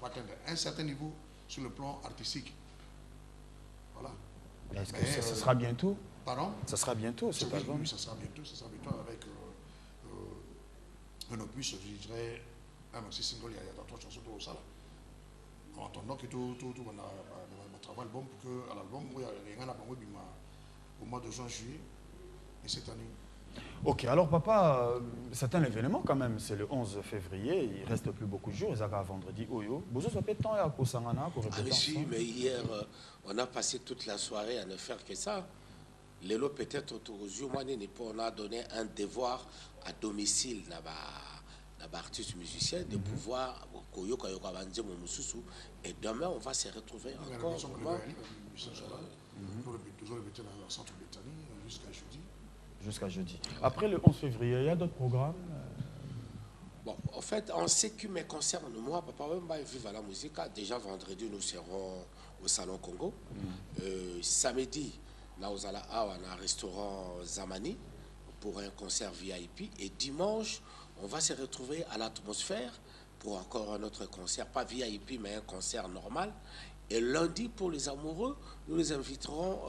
atteindre un certain niveau sur le plan artistique. Voilà. Est-ce que ça sera bientôt? Pardon? Ça sera bientôt, cet album? Oui, ça sera bientôt avec un opus, je dirais, un maxi single, il y a 3 chansons de ça. En attendant que tout va travailler l'album pour que à l'album, il y a un album au mois de juin-juillet et cette année. Ok, alors papa, c'est un événement quand même, c'est le 11 février, il ne reste plus beaucoup de jours, il y a vendredi, Oyo. Vous avez fait temps à Kosangana pour répéter ensemble? Mais hier, on a passé toute la soirée à ne faire que ça. Lélo, peut-être, on a donné un devoir à domicile à artiste musicien de pouvoir et demain on va se retrouver encore. Jusqu'à jeudi. Après le 11 février, il y a d'autres programmes? Bon, en fait, en ce qui me concerne, moi, Papa Wemba et Viva la Musique, déjà vendredi, nous serons au Salon Congo. Samedi, là, on a un restaurant Zamani pour un concert VIP. Et dimanche, on va se retrouver à l'Atmosphère pour encore un autre concert, pas VIP, mais un concert normal. Et lundi, pour les amoureux, nous les inviterons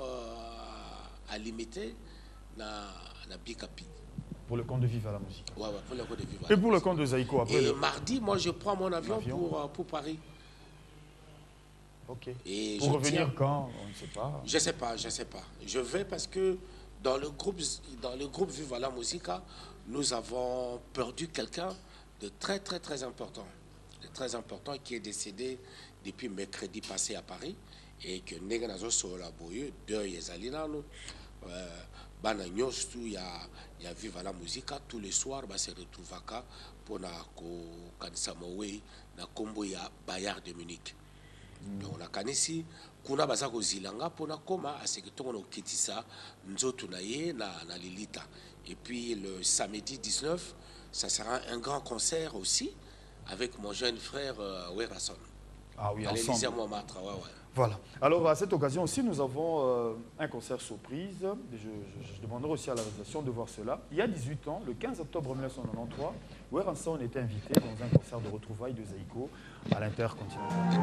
à l'imiter la Bikapi. Pour le compte de Viva la Musique. Ouais, pour le compte de Viva. Et pour le compte de Zaïko après? Et mardi, moi, je prends mon avion. Pour Paris. Ok. Et pour revenir quand? On ne sait pas. Je ne sais pas. Je vais parce que dans le groupe Viva la Musica, nous avons perdu quelqu'un de très, très, très important. Très important qui est décédé depuis mercredi passé à Paris et que nous avons la boye de Yezalinano. Il y a Viva la Musica tous les soirs, se retrouve pour na kombo ya Bayard de Munich. Donc on a kanisi kuna bazako zilanga pona koma à ce que tout on okitisa nzoto na ye na Lilita. Et puis le samedi 19, ça sera un grand concert aussi avec mon jeune frère Werason. Ah oui, à l'Élysée Montmartre. Ouais. Voilà. Alors à cette occasion aussi, nous avons un concert surprise. Je demanderai aussi à la réalisation de voir cela. Il y a 18 ans, le 15 octobre 1993, Werason était invité dans un concert de retrouvailles de Zaïko à l'Intercontinental.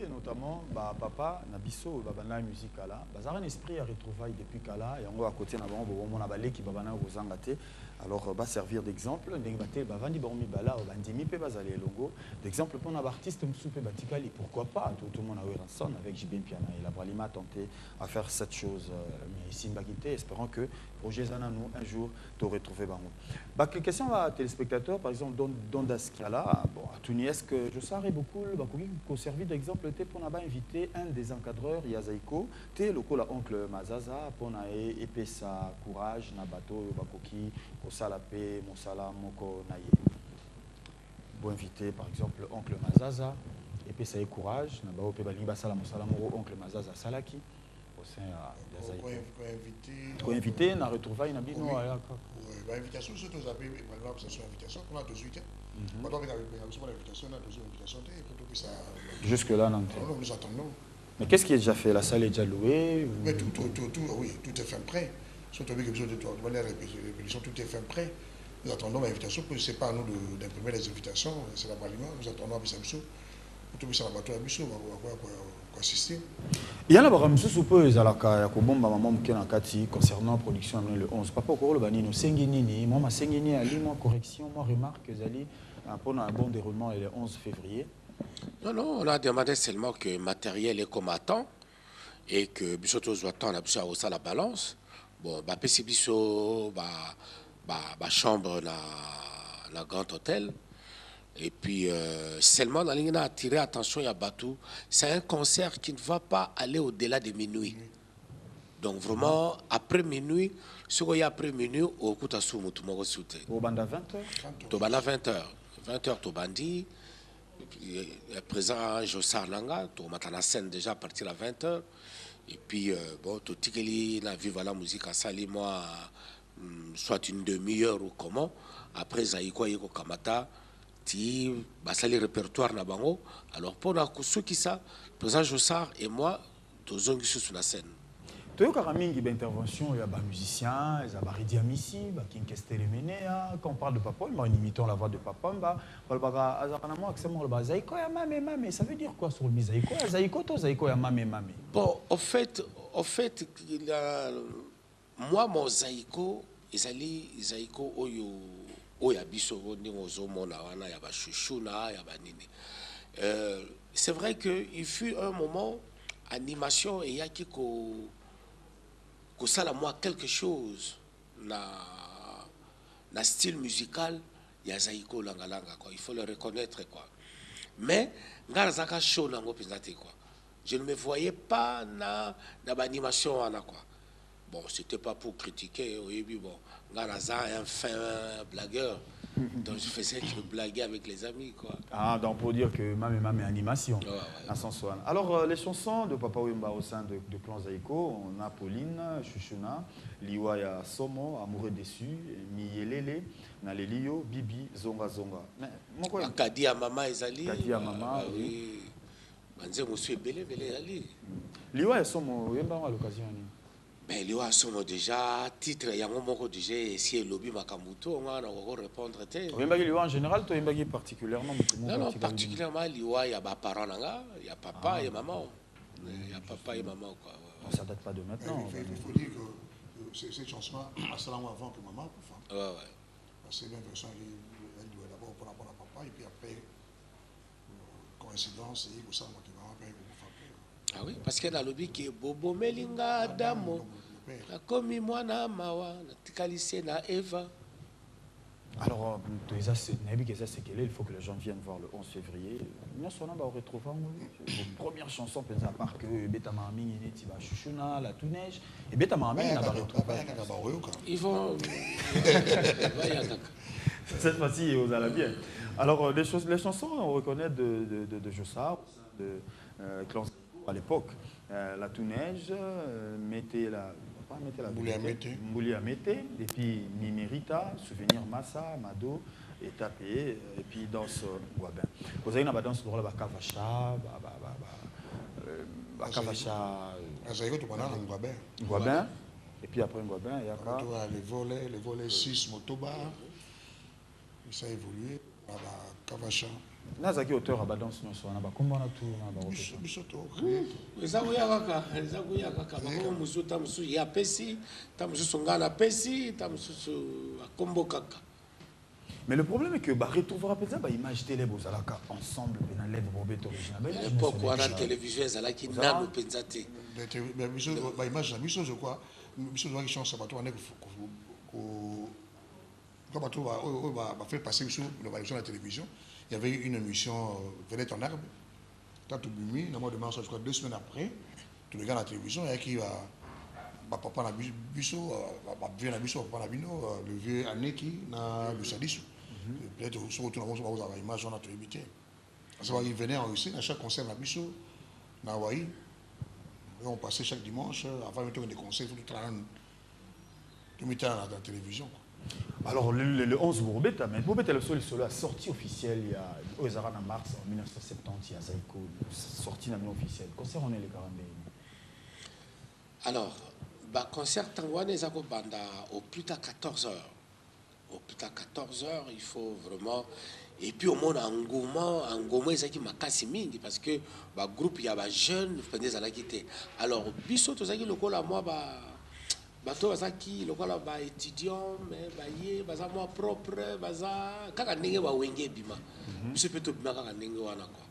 notamment papa Nabiso babana musique là bazar un esprit à retrouvailles depuis kala et on à côté na bango bon na balé qui babana kozangate alors va servir d'exemple ndengate bavandi bormi bala bandimi pe bazali logo d'exemple pour un artiste msoupe batikali pourquoi pas tout le monde a eu ranson avec JB Piana et la Bralima a tenté à faire cette chose mais ici Mbakité espérant que projet Zananou un jour te retrouver bango question à téléspectateurs par exemple dans Daskala bon à Tunis est-ce que je saurais beaucoup qu'on servi d'exemple pour n'a pas invité un des encadreurs Yazaiko té le la oncle Mazaza pour na epesa courage na bateau bakoki ko salapé mosala moko naye bon invité par exemple oncle Mazaza epesa courage na ba ope balingi basala mosala moko oncle Mazaza salaki au sein à Yazaiko ko invité na retrouvaille na bino ya ka ba invitation surtout aux appels malheureusement que ça soit invitation on a 18 jusque là non. Nous attendons. Mais qu'est-ce qui est déjà fait? La salle est déjà louée ou... Mais oui, tout est fin prêt. Surtout avec les répétitions, tout est fin prêt. Nous attendons l'invitation, parce que ce n'est pas à nous d'imprimer les invitations, c'est la Bralima. Nous attendons à Bissamsou. Tout le monde va assister. Il y a là je suppose à la maman concernant la production le 11 papa ko le banino sengini moi ma sengini ali moi correction moi remarque zali pour un bon déroulement le 11 février. Non, on a demandé seulement que le matériel est comme à temps et que Bissoto soit temps à la balance. Bon, bah PC Bisso chambre la grand hôtel. Et puis, seulement, dans ligne, on a attiré attention à Batou. C'est un concert qui ne va pas aller au-delà de minuit. Donc, vraiment, après minuit, ce qu'il y a après minuit, au coup de soumou, tout le monde soute. Au banda 20h Au banda 20h. 20h, tout bandi. Présent, Jossar Langa, tout matin la scène déjà à partir à 20h. Et puis, bon, tout le monde vivre la musique à Sali, moi, soit une demi-heure ou comment. Après, Zaïko, Yeko Kamata. Le répertoire na bango alors pour ceux qui ça président Jossar et moi tous on sur la scène tu as mingi intervention il y a des musiciens il y a des ridiamissi qui menea quand on parle de papa en imitant la voix de papa ça veut dire quoi sur le zaïko zaïko to zaïko ya mame bon au fait moi mon zaïko ezali zaiko oya biso ndingo zomona wana ya ba chuchuna ya ba nini. C'est vrai que il fut un moment animation et yaki ko sala moi quelque chose na style musical ya zaiko langalanga quoi, il faut le reconnaître quoi. Mais ngarazaka show nango penzate quoi. Je ne me voyais pas na animation wana quoi. Bon, c'était pas pour critiquer, oui, bon, Ngaraza est un fin blagueur, donc je faisais que blaguer avec les amis, quoi. Ah, donc pour dire que Mamé animation, ouais. à Sansoane. Alors, les chansons de Papa Wemba au sein de Clan Zaiko, on a Pauline, Chuchuna, Liwaya Somo, Amoureux déçu, Miyelele, Nalelio, Bibi, Zonga Zonga. Mais, Kadia Mama Ezali. Kadia Mama, oui. Manze Monsieur Belé Ali. Liwaya Somo, Wemba à l'occasion. Mais les gens sont déjà titre, il y a un moment déjà si le lobby Makamuto, on va répondre. En général, tu es particulièrement. Non, particulièrement, il y a des parents, il y a papa et maman. Il y a papa et maman. Quoi. Ça date pas de maintenant. Il faut dire que cette chanson-là, c'est avant que maman. Ouais. C'est bien version, elle doit d'abord pour la papa et puis après, coïncidence, il y a ça qui maman paye pour faire. Ah oui, parce qu'il y a le lobby qui est Bobo Melinga Damo. Comme moi, Mawa, na Eva. Alors, il faut que les gens viennent voir le 11 février. Nous on va retrouver vos premières chansons, à part que Beta Marmi, Chuchuna, La Touneige, et Beta Marmi, on va retrouver. Ils vont. Cette fois-ci, vous allez bien. Alors, les chansons, on reconnaît de Jossard, de Clan à l'époque. La Touneige, mettez la Mboulia Mete, et puis Mimerita, Souvenir Massa, Mado, et Tapé, et puis danse Guabin. Vous avez une danse pour la Bakavacha, Guabin, et puis après Guabin, il y a les volets 6 motobar, ça a évolué, Bakavacha. Nazaki auteur à danse nous sommes là comment on a tout Bisoto ezakuya kaka musu tamusu ya pesi tamusu songana pesi tamusu akombo kaka. Mais le problème est que retrouvera peut-être image télé bozalaka ensemble na lève bobet original. Pourquoi la télévision ezalaki nano penzate. Mais biso image na biso je crois biso doit changer bato ane ko quand bato va faire passer sur la télévision. Il y avait une émission Venette en herbe. Quand tu bumi, normalement de mars, je crois 2 semaines après, tu regardes la télévision et qui va papa na biso, vieux na biso, papa na bino, le vieux Aneki na le Sadisou. Peut-être sur tout le monde va avoir image on a tout évité. Ça va il venait en Russie à chaque concert na biso na Hawaï. On passait chaque dimanche avant de des concerts tout mettait à la télévision. Alors, le 11 Bourbeta, mais Bourbeta le solo a sorti officiel il y a au Zara en mars 1970, il y a Zaiko, sorti non officiel. Concert, on est les 42. Alors, concert Tangwane Zako Banda au plus tard 14h. Au plus tard 14h, il faut vraiment. Et puis au monde engouement, ils ont makasi mingi parce que le groupe, il y a des jeunes, ils ont quitté. Alors, Bissot, ils ont dit à moi, bato bazaki lokola ba étudiant mais baye baza moi propre baza kaka ndenge ba wenge bima biso pe to bima kaka ndenge wana quoi.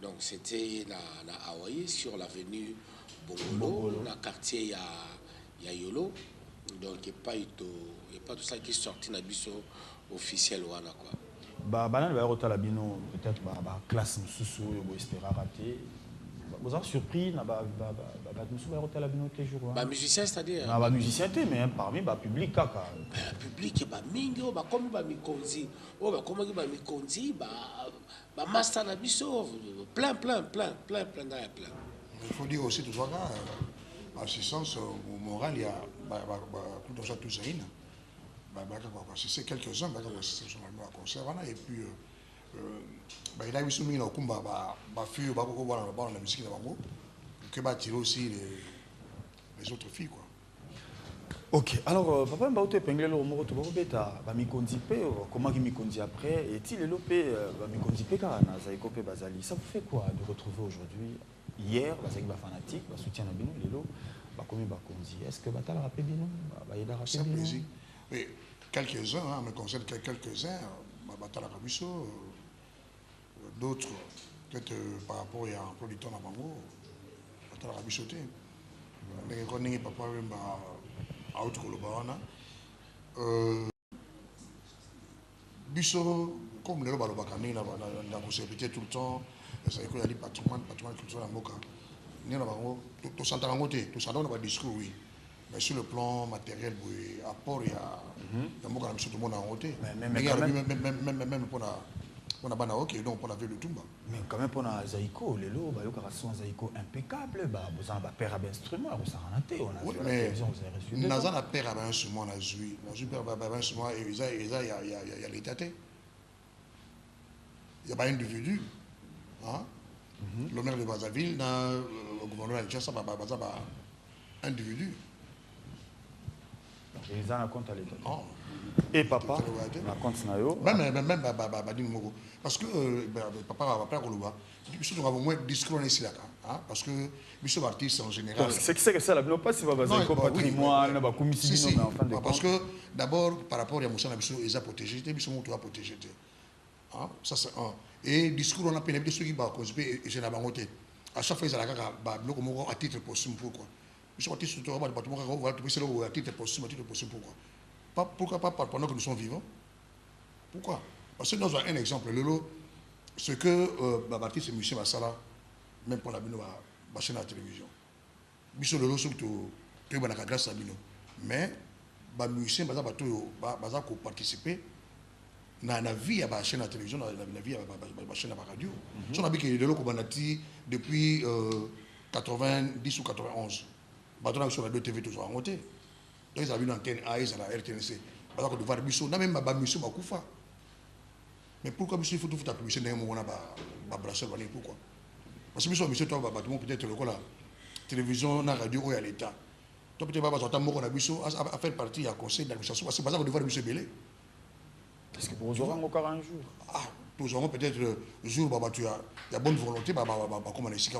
Donc c'était na Hawaï sur l'avenue Bongolo na quartier ya Yolo. Donc et pas tout ça qui est sorti na biso officiel wana quoi. Banane va rotala bino peut-être classe mususu yo espéra rater. Vous avez surpris, musicien, c'est-à-dire musicien, mais parmi le public. Le public, il y a mingi, comme Mikonzi, Mikonzi, Master Nabiso, plein. Il faut dire aussi, tout ça, l'assistance morale, il y a tout ça. C'est quelques-uns, et puis. Il a eu soumis au combat, la musique que tirer aussi les autres filles. Quoi. Ok, alors papa m'a été épinglé le mot de Bobeta, comment il m'y après, et il est lopé, Bazali. Ça vous fait quoi de retrouver aujourd'hui, hier, fanatique, soutien à Bino, Lelo, est-ce que Batal a rappelé Bino? C'est un plaisir. Oui, quelques-uns, hein, me concerne quelques-uns, Batala Kabiso, d'autres, peut-être par rapport à un produit de temps à Bango, Batala Kabiso, on n'est pas à autre Kolobawana. Biso, comme le Balobakani, on a répété tout le temps, c'est qu'il y a des patrimoine culturel à Moka. Tout ça, on a un discours, oui. Mais sur le plan matériel, oui, apport, il y a Moka, tout le monde a voté. Même pour la Banaok, donc pour la ville de Tumba. Mais quand même, pour la Zaïko, les lots, il y a un Zaïko impeccable, vous avez un père à l'instrument, vous avez on a vu la télévision, vous avez reçu. Nous avons un père à l'instrument, on a vu. Nous avons un père à l'instrument, et il y a l'État. Il y a pas un individu. Le maire de Brazzaville, le gouverneur de Tchassa, un individu. Et ils ont un compte à l'État. Et papa, la compte Nayo. Même parce que papa va pas Koloba. Nous avons moins de discours ici là. Parce que les artistes en général. C'est que ça, la pas si vous avez un patrimoine, la commission. Parce que d'abord, par rapport à Moussa, ils ont protégé, ils ont protégé. Ça c'est un. Et le discours, on a pénétré ceux qui vont consulter et je n'ai pas noté. À chaque fois, ils ont à titre possible. Pourquoi? Ils sont à titre possible. Pourquoi? Pourquoi pas pendant que nous sommes vivants? Pourquoi? Parce que nous avons un exemple. Ce que Baptiste et M. Massala, même pour la chaîne à la télévision. Biso Lolo, surtout, tu es grâce à Bino. Mais, les musiciens, ils ont participé. Dans la vie à la chaîne à la télévision, dans la vie à la chaîne à la radio. Si on a vu que les locaux depuis 90 ou 91, on a sur la 2 TV toujours en monté. Donc ils ont vu l'antenne A, ils ont la RTNC. Parce que voir Bissot, même ma mission m'a coupé. Mais pourquoi Bissot il faut tout faire la publicité dans un moment à brasser pourquoi? Parce que Bissot Bissot toi peut-être le la télévision, la radio ou à l'État. Toi peut-être pas besoin de Bissot à faire partie à conseil d'administration parce que parce que devoir Bissot belé. Est-ce que vous aurez encore un jour? Nous aurons peut-être le jour où il y a bonne volonté, comme on est ici.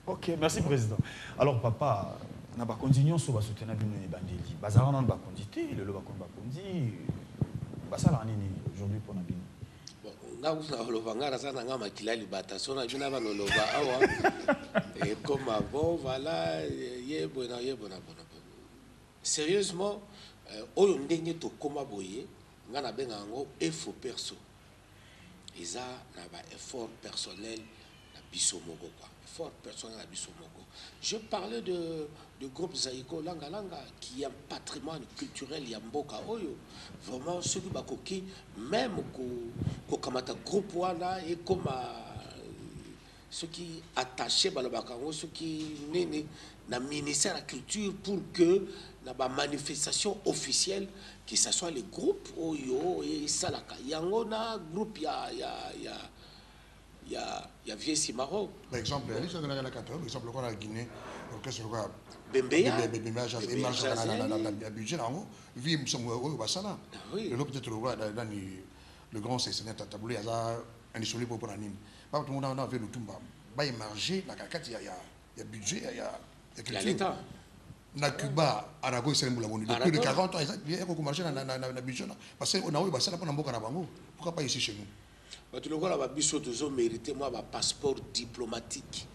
Ok, merci Président. Alors papa, on va continuer sur soutenir les bandits. Bazar on va continuer, le lobakon va continuer. Bazar on est aujourd'hui pour Nabino. Bon, on a le vangara ça n'a pas qu'il a libata. Son a bien avant le loba et comme avant voilà, bon. Sérieusement, on est tout comme aboyé. On a bien un effort perso. Et ça, on a un effort personnel. Bissomogo, quoi. Fort personnel à Bissomogo. Je parlais de groupe Zaïko Langa Langa qui a un patrimoine culturel Yamboka Oyo. Vraiment, ceux qui bakoki, même qu'au Kamata groupe Wana et comme ceux qui attachés Balabakango, ceux qui nés dans le ministère de la Culture pour que dans la manifestation officielle, que ce soit les groupes Oyo et Salaka. Yangona groupe il y a Vieux Simaro. Par exemple, il y a exemple, la Guinée, l'orchestre Bembeya, budget, le grand scénaire taboulé, il y a un isolé pour la Nîmes. Pas tout le monde a vu le Tumba. Il y a marché, il y a budget, il y a l'État. Na Cuba, Arago, c'est depuis de 40 ans, il y a beaucoup marché dans le budget. Parce qu'on a eu ça pour Namboka Nabango. Pourquoi pas ici chez nous? Tu le vois, la Bissot toujours mérité moi un passeport diplomatique.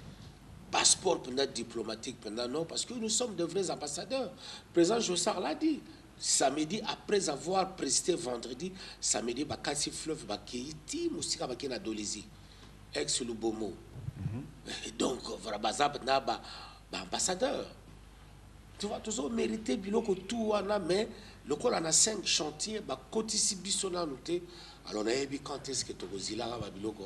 Passeport diplomatique, non, parce que nous sommes de vrais ambassadeurs. Le président Jossard l'a dit. Samedi, après avoir présidé vendredi, samedi, Bakassi Fleuve, Bakéiti, Moussika Bakena Dolezi, ex-Lubomo. Donc, voilà, Bazab Naba, ambassadeur. Tu vois, toujours mérité, Biloko tout, mais le col en a 5 chantiers, Bakotisi Bissona noté. Alors, on a vu quand est-ce que tu as Biloko.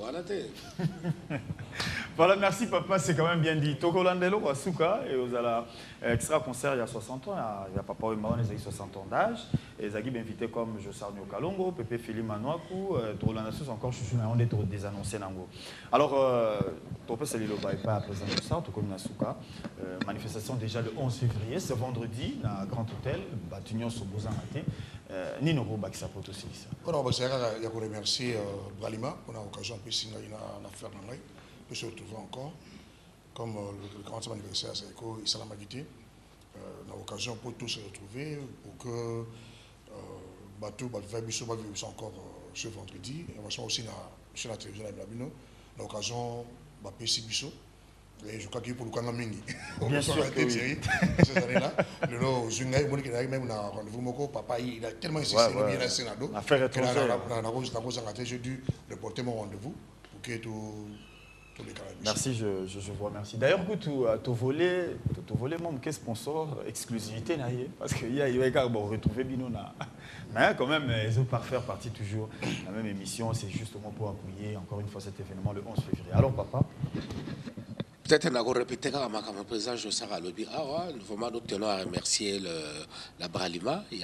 Voilà, merci papa, c'est quand même bien dit. Togolandelo, Wasuka, et vous allez extra concert il y a 60 ans, il y a papa Oemaon, ils ont 60 ans d'âge, et ils ont été invités comme Jossard Kalongo, Pépé Philippe Manouakou, Togolandelo, encore je suis on est désannoncé. Alors, Topé Salilo Baïpa, président Jossard, Tokom Nasuka, manifestation déjà le 11 février, ce vendredi, dans un grand hôtel, Batunion sur Bozamate. Nino Roba qui s'apporte aussi ça. Alors, je remercie Bralima pour l'occasion de faire dans de se retrouver encore. Comme le 40e anniversaire à Saïko, il s'est la magité. On a l'occasion pour tous se retrouver, pour que bateau, Bisso va vivre encore ce vendredi. On va aussi sur la télévision à Blabino. L'occasion, PC Bisso. Et je crois qu'il pour le Kanga Mingi. Bien sûr que oui. Ces années-là, le nom Zungai, même on a rendez-vous Moko, papa, il a tellement insisté, il a laissé Nado. Affaire étrangère. J'ai dû reporter mon rendez-vous pour que tout les cas. Merci, je vous remercie. D'ailleurs, tu volé mon sponsor exclusivité, parce qu'il y a retrouvé Binona. Mais quand même, ils ont pas faire partie toujours de la même émission. C'est justement pour appuyer encore une fois cet événement le 11 février. Alors, papa? Peut-être qu'on a répété quand ma président Jossara Lobby. Vraiment, nous tenons à remercier la Bralima. Il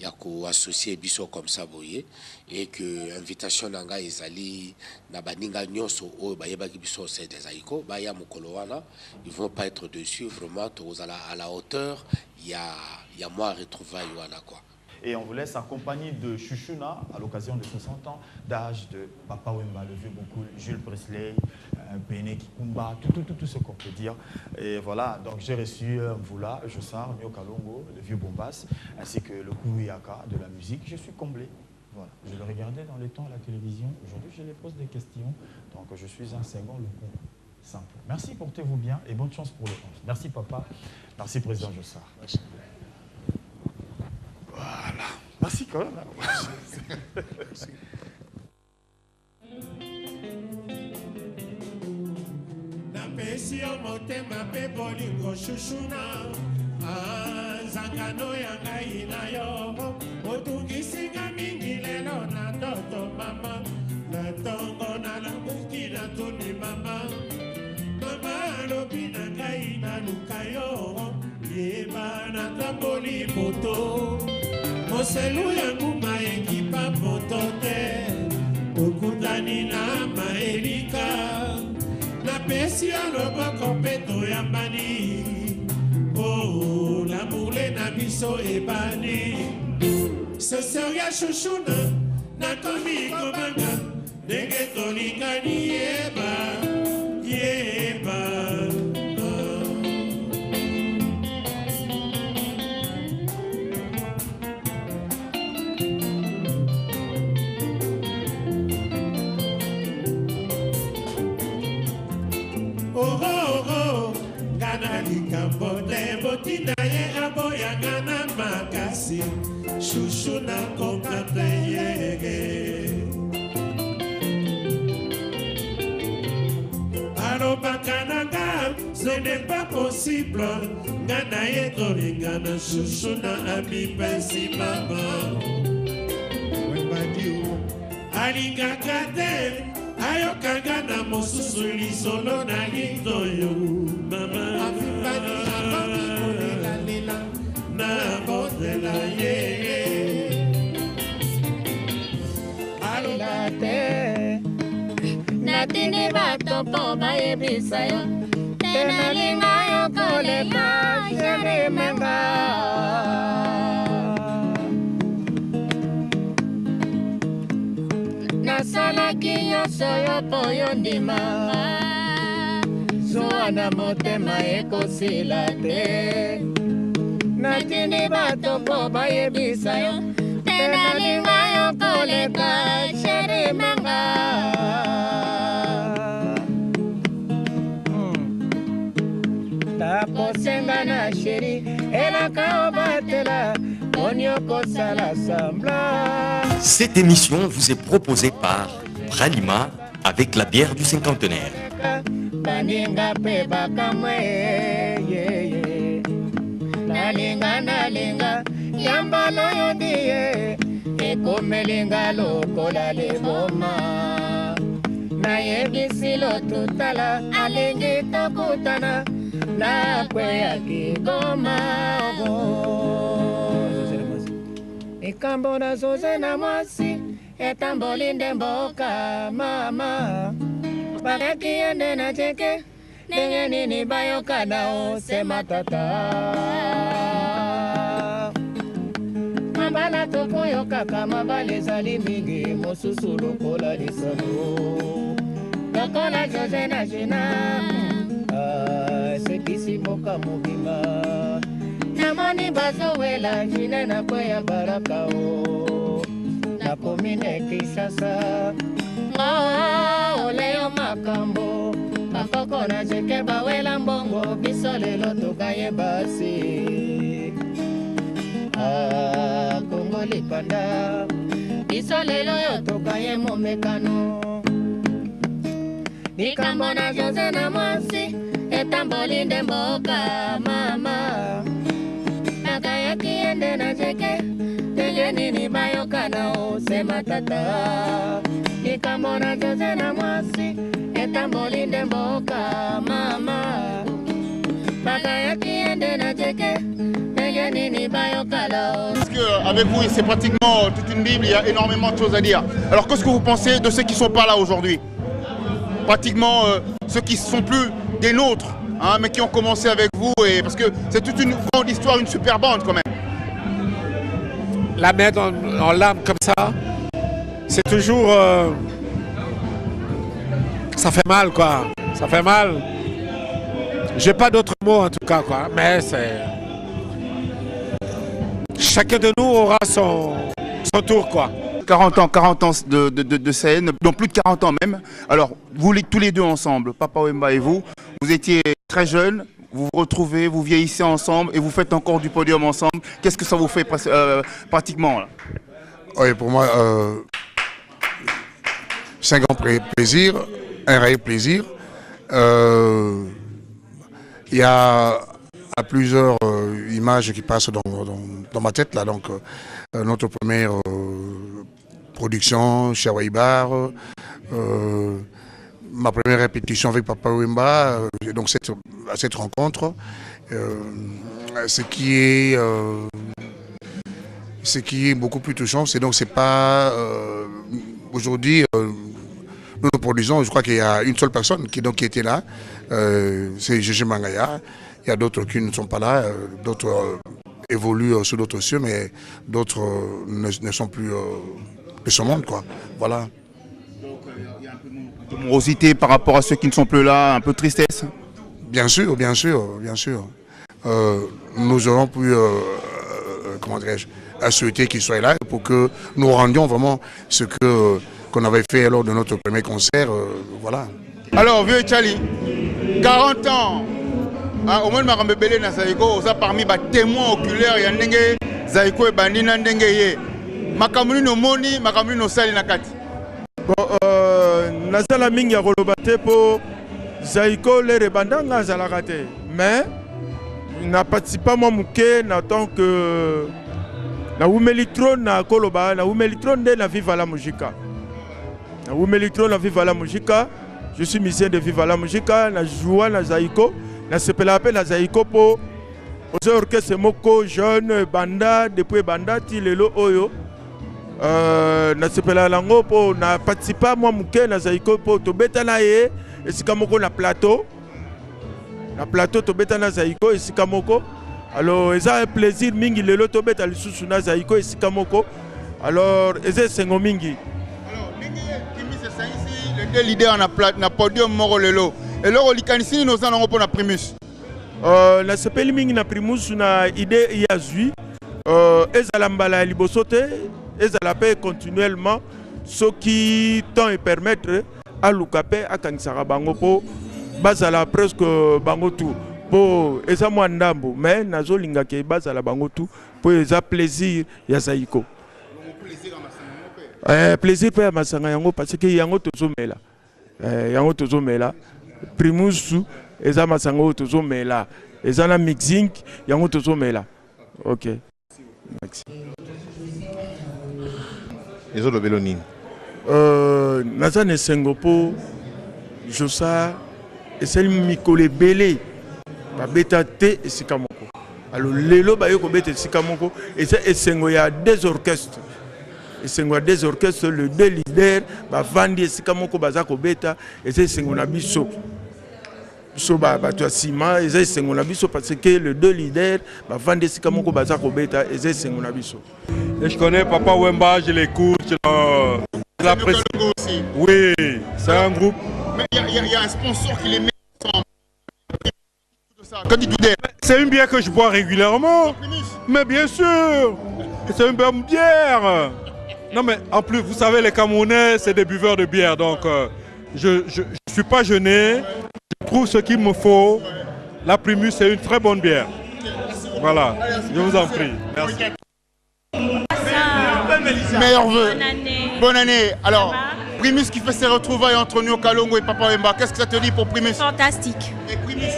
y a co-associé Bisso comme ça, voyez, et que l'invitation d'Anga Ezali, Nabaninga Nyoso, Bayebaki Bisso, c'est des Aïko, Baya Mukolowana, ils ne vont pas être dessus, vraiment, à la hauteur, il y a moi à retrouver Yoana, quoi. Et on vous laisse en compagnie de Chouchouna à l'occasion de 60 ans d'âge de Papa Wemba, le vieux Bokul, Jules Presley, Bene Kikumba, tout ce qu'on peut dire. Et voilà, donc j'ai reçu Mvula, Jossar, Mio Kalongo, le vieux Bombas, ainsi que le Kouyaka de la musique. Je suis comblé. Voilà. Je le regardais dans les temps à la télévision. Aujourd'hui, je les pose des questions. Donc je suis un second le coup. Simple. Merci, portez-vous bien et bonne chance pour le 11. Merci, papa. Merci, président Jossar. Merci. Voilà. Merci quand même. Merci. Napesi yo motema pe bolingo Chouchouna nzangano ya ngai na yo otungisinga mingi lelo na ndoto mama na ntongo nalamuki natuni mama alobi na ngai naluka yo yeba natamboli moto moselu yangu maekipa moto te okutani na maelika napesi ya loboko mpe toyambani o lamule na biso ebani seseur ya Chouchouna nakomi komanga ndenge tolingani yeba likambo te botinda ye aboyanga na makasi Chouchouna komprendre ye alobaka nanga ce n'est pas possible nga na ye tolingana Chouchouna amipesi mama alingaka te ayokanga na mosusu lisolo na litoyo mama na botela ye alila te natini bato mpo bayebisa yo te nalinga yo koleka jeremenga nasalaki nyonso yo mpo yo ndimanga zuwa na motema ekosila te natindi bato mpo bayebisa yo te nalinga yo koleka sheri manga nakosenga na sheri elaka obatela onyokosala sambla. Cette émission vous est proposée par Bralima avec la bière du cinquantenaire. Baninga pe bakamwe nalinga yamba loyo ndiye ekomelinga lokola leboma nayebisi lotutala alingi tokutana nakweya kigoma ikambo nazoze na mwasi etamboli nde mboka mama bakaki yende na cheke ndenge nini bayoka nao sema tata mabala tokoyokaka mabala ezali mingi mosusu lokola lisano lokola jose na jina sekisi mboka mobima namoni bazowela jine na kweya baraka o na komine Kinshasa. Oleo makambo bakoko na jeke bawela mbongo biso lelo tokaye basi. Kongo lipanda biso lelo yo tokaye momekano. Nikambo na Jose na mwasi etambolinde mboka mama. Nakaya kiende na jeke tege nini bayoka na osema tata. Nikambo na Jose na mwasi etambolinde mboka mama. Nakaya kiende na jeke tege nini bayoka na. Parce que avec vous c'est pratiquement toute une Bible, il y a énormément de choses à dire. Alors qu'est-ce que vous pensez de ceux qui ne sont pas là aujourd'hui? Pratiquement ceux qui ne sont plus des nôtres, hein, mais qui ont commencé avec vous, et parce que c'est toute une grande histoire, une super bande quand même. La mettre en larmes comme ça, c'est toujours... ça fait mal quoi, ça fait mal. J'ai pas d'autres mots en tout cas quoi, mais c'est... Chacun de nous aura son tour quoi. 40 ans de scène, donc plus de 40 ans même. Alors, vous tous les deux ensemble, Papa Wemba et vous étiez très jeunes, vous vous retrouvez, vous vieillissez ensemble et vous faites encore du podium ensemble. Qu'est-ce que ça vous fait pratiquement là? Oui, pour moi, c'est un grand plaisir, un réel plaisir. Il y a plusieurs images qui passent dans ma tête là, donc notre première production chez Hawaï-Bar, ma première répétition avec Papa Wemba, donc cette rencontre, ce qui est beaucoup plus touchant, c'est donc c'est pas aujourd'hui nous produisons, je crois qu'il y a une seule personne qui était là, c'est Gégé Mangaya. Il y a d'autres qui ne sont pas là, d'autres évoluent sur d'autres cieux, mais d'autres ne sont plus de ce monde, quoi. Voilà. Donc il y a un peu de morosité par rapport à ceux qui ne sont plus là, un peu de tristesse. Bien sûr, bien sûr, bien sûr. Nous aurons pu, comment dirais-je, souhaiter qu'ils soient là pour que nous rendions vraiment ce qu'on avait fait lors de notre premier concert, voilà. Alors, vieux Tchali, 40 ans. Au moins, je suis Zaïko, parmi les témoins oculaires, il y a des Zaïko et Bandina Ndengeye. Makamuni no moni, makamuni no sali nakati. Nazala mingi ya kolobate po Zaïko le rebandanga zalakate. Mais n'a participé moi muke na tant que na Wumelitron na koloba na Wumelitron de la Viva la Musica. Na Wumelitron na Viva la Musica. Je suis musicien de Viva la Musica na joua na Zaïko. Na sepela appel na Zaïko po aux orchestres moko jeune banda depuis banda ti lelo oyo. Na sepela lango po na participa moi muke na Zaïko po to beta na ye esika moko na plateau to beta na Zaïko esika moko. Alors eza un plaisir mingi lelo to beta lisusu na Zaïko esika moko. Alors eza sengo mingi. Alors mingi kimi se saisi le deux leaders na podium moko lelo. Et là, on nous avons pour la primus. La sepeli mingi na primus na idée yazui. Ezalambala libosote, ezalape continuellement ce qui tend et permettre à l'ukape à kanisara bango po bazala presque bango tout po eza mwandambo mais nazo linga ke bazala bango tout po eza plaisir ya Zaïko. Plaisir pe masanga yango parce que yango tozomela. Yango tozomela. Primusu eza masango tozomela eza na mixing yango tozomela. OK. Merci. Ezo lobelo nini? Naza ne sengopo josa eseli mikole belé ba beta te esika moko. Alors lelo ba yoko beta esika moko eza esengo ya des orchestres. Esengo ya des orchestres le deux leaders ba vandi esika moko baza ko beta eza esengo na biso. Soba bato sima eza esengo na biso parce que le deux leaders ba vandi esika moko baza ko beta eza esengo na biso. Et je connais Papa Wemba, je l'écoute. Aussi. Oui, c'est un groupe. Mais il y a un sponsor qui les met ensemble. C'est une bière que je bois régulièrement. Mais bien sûr, c'est une bonne bière. Non mais en plus, vous savez, les Camerounais, c'est des buveurs de bière. Donc, je ne suis pas gêné. Je trouve ce qu'il me faut. La Primus, c'est une très bonne bière. Voilà, je vous en prie. Merci. Meilleurs vœux. Bonne année. Alors, Primus qui fait ses retrouvailles entre Nyo Kalongo et Papa Wemba, qu'est-ce que ça te dit pour Primus? Fantastique. Et Primus?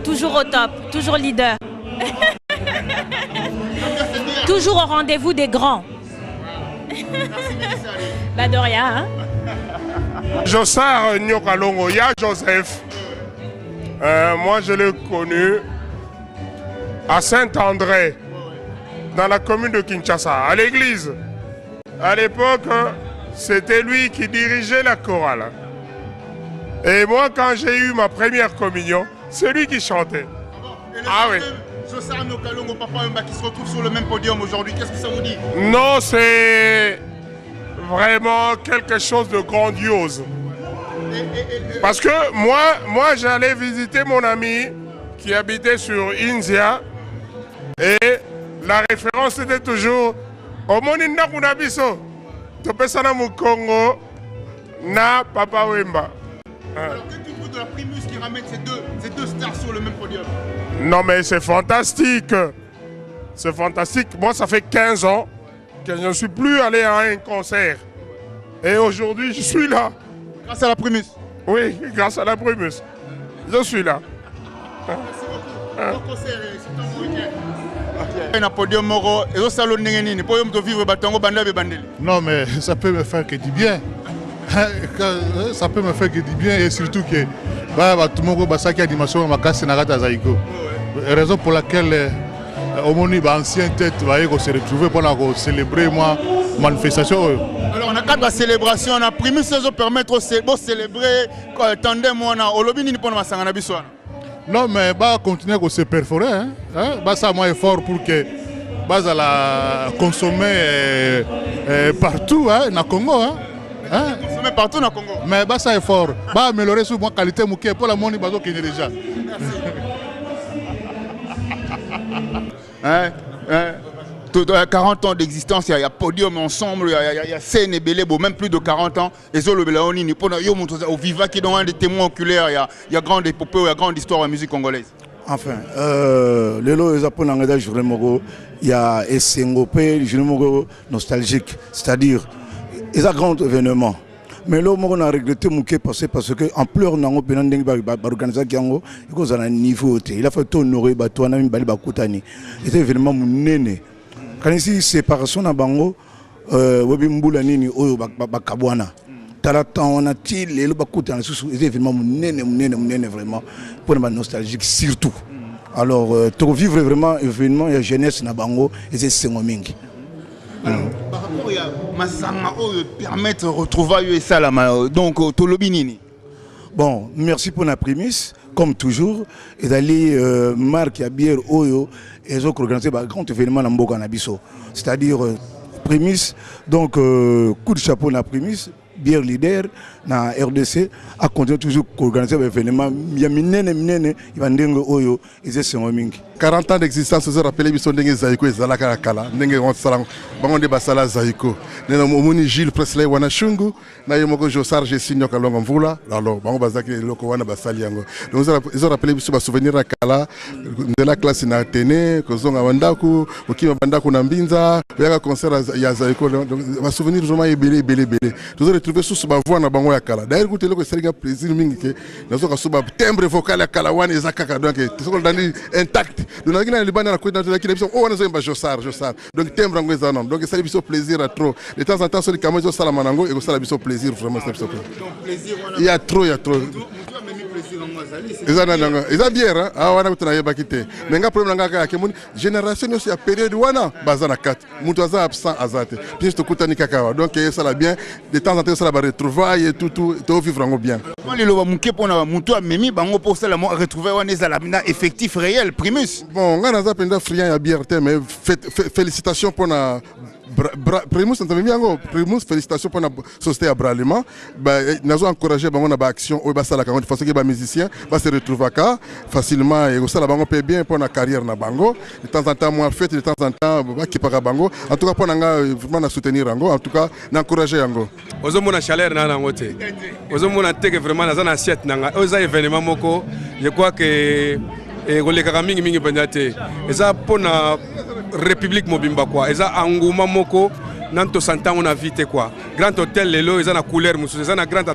Toujours au top, toujours leader. Toujours au rendez-vous des grands. Bah de rien, hein. Jossard Nyo Kalongo, il y a Joseph. Moi je l'ai connu à Saint-André, dans la commune de Kinshasa, à l'église. À l'époque, c'était lui qui dirigeait la chorale. Et moi, quand j'ai eu ma première communion, c'est lui qui chantait. Ah oui. Jossard Nyo Kalongo, Papa Wemba qui se retrouvent sur le même podium aujourd'hui, qu'est-ce que ça vous dit? Non, c'est vraiment quelque chose de grandiose. Parce que moi j'allais visiter mon ami qui habitait sur India et la référence était toujours Omoninda Kunabiso, Topesana Mukongo, na Papa Wemba. Alors qu'est-ce que tu trouves de la Primus qui ramène ces deux stars sur le même podium? Non mais c'est fantastique. C'est fantastique. Moi ça fait 15 ans que je ne suis plus allé à un concert. Et aujourd'hui je suis là. Grâce à la Primus? Oui, grâce à la Primus. Je suis là. Merci beaucoup. Bon concert, c'est un bon week-end. Un podium moro, et ça le n'engeni, podium de vivre batango banda be bandeli. Non mais ça peut me faire que du bien. Ça peut me faire que du bien et surtout que tout le monde a animation ma casse Narata Zaïko. Raison pour laquelle au monde ancien tête va se retrouver pour célébrer moi manifestation. Alors on a quatre célébrations, on a Primus ça permettre de célébrer tandem on a olobini ni pona masanga na biso. Non mais bah continuer à se perforer hein. Bah ça moi effort pour que bah ça la consommer partout hein na Congo hein. Consommer partout na Congo. Mais bah ça effort bah améliorer sur moi qualité mouké pour la monnaie bazo qui est déjà. Hein? 40 ans d'existence, il y a podium ensemble, il y a scène et belé, même plus de 40 ans. Et ça, le Belaoni, au Viva qui est dans un des témoins oculaires, il y a grande épopée, il y a grande histoire en musique congolaise. Enfin, le lot est pour l'engagement journée il y a Essengopé, le journée nostalgique, c'est-à-dire, il y a un grand événement. Mais là, on a regretté parce que en pleurs, on a organisé un niveau. Il a fait honorer c'était vraiment mon néné. Quand ici séparation na bango, Webimboula nini oyo bakabwana. Talata on a til le bakuta na susu c'était vraiment mon néné vraiment pour ma nostalgique surtout. Alors to vivre vraiment événement et jeunesse na bango et c'est sengomingi. Par rapport à Masanga permettre de retrouver ça là donc Tolobinini. Bon, merci pour la prémisse, comme toujours. Et d'aller marque à bière Oyo et les autres organiser un grand événement dans Mboka Nabiso. C'est-à-dire prémisse, donc coup de chapeau na prémisse, bière leader na RDC, à continuer toujours organiser un événement. Il y a minene, il va ndengo Oyo et c'est 40 ans d'existence, vous rappelez que Ndenge Zaïko et Zalaka Kala, Ndenge Ronsalang, Bangonde Basala Zaïko, Nénomoni Gilles Presley Wanachungu, Nayomoko Jossard, Jessie Nyo Kalongo Mvula, alors Bango Bazaki Loko Wana Basaliango. Donc ils ont rappelé que souvenir à Kala, de la classe na Athénée, Kozonga Wandaku, Okima Bandaku Nambinza, Yaka concert à Zaïko, donc ma souvenir vraiment est belé. Vous avez retrouvé sous ma voix na Bango ya Kala. D'ailleurs, écoutez le que c'est un plaisir mingi que nous avons souba timbre vocal à Kalawan et Zakaka, donc tout ce intact. Donc, on a un Jossard. Donc, thème donc ça lui fait plaisir à trop. De temps en temps, sur les caméras, ça manango et ça lui fait plaisir vraiment. Il y a trop. Ils ont bien, hein? Ah, on a tout bakité. Mais le problème, c'est que génération aussi a période wana bazana 4. Moutoisa absent azate. Puis je te coûte ni kakawa. Donc ça va bien. De temps en temps, ça va retrouver et tout vivre bien. Comment les lois mouké pour na muto memi bango pour ça la retrouver on est à la effectif réel Primus. Bon, on a un peu de friand à bière mais félicitations pour na Primus, félicitations pour la société à Bralima. Nous avons encouragé les actions de les musiciens se retrouvent facilement et aussi on peut bien pour la carrière. De temps en temps, moi fait, de temps en temps, qui part bango. En tout cas, pour vraiment soutenir Ango, en tout cas, encourager Ango. Aux hommes, on a chaleur dans la moto. Aux hommes, on a vraiment dans assiette. Aux événements moko, je crois que les Karaming mingi pendate. Et ça pour la République Mobimba quoi. Et ça Angouma moko. Nanto Santa on a vite quoi. Grand hôtel les lots ils ont la couleur musu. Ils ont la grande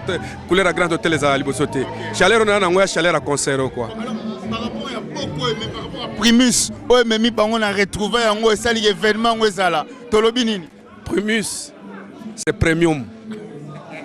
couleur à grand hôtel les a libosoté. Chaleur on a un chaleur à concert quoi. Par rapport à beaucoup mais par rapport à Primus, ouais mais mi on a retrouvé un ça l'événement où ça là. Tolobinini. Primus c'est premium.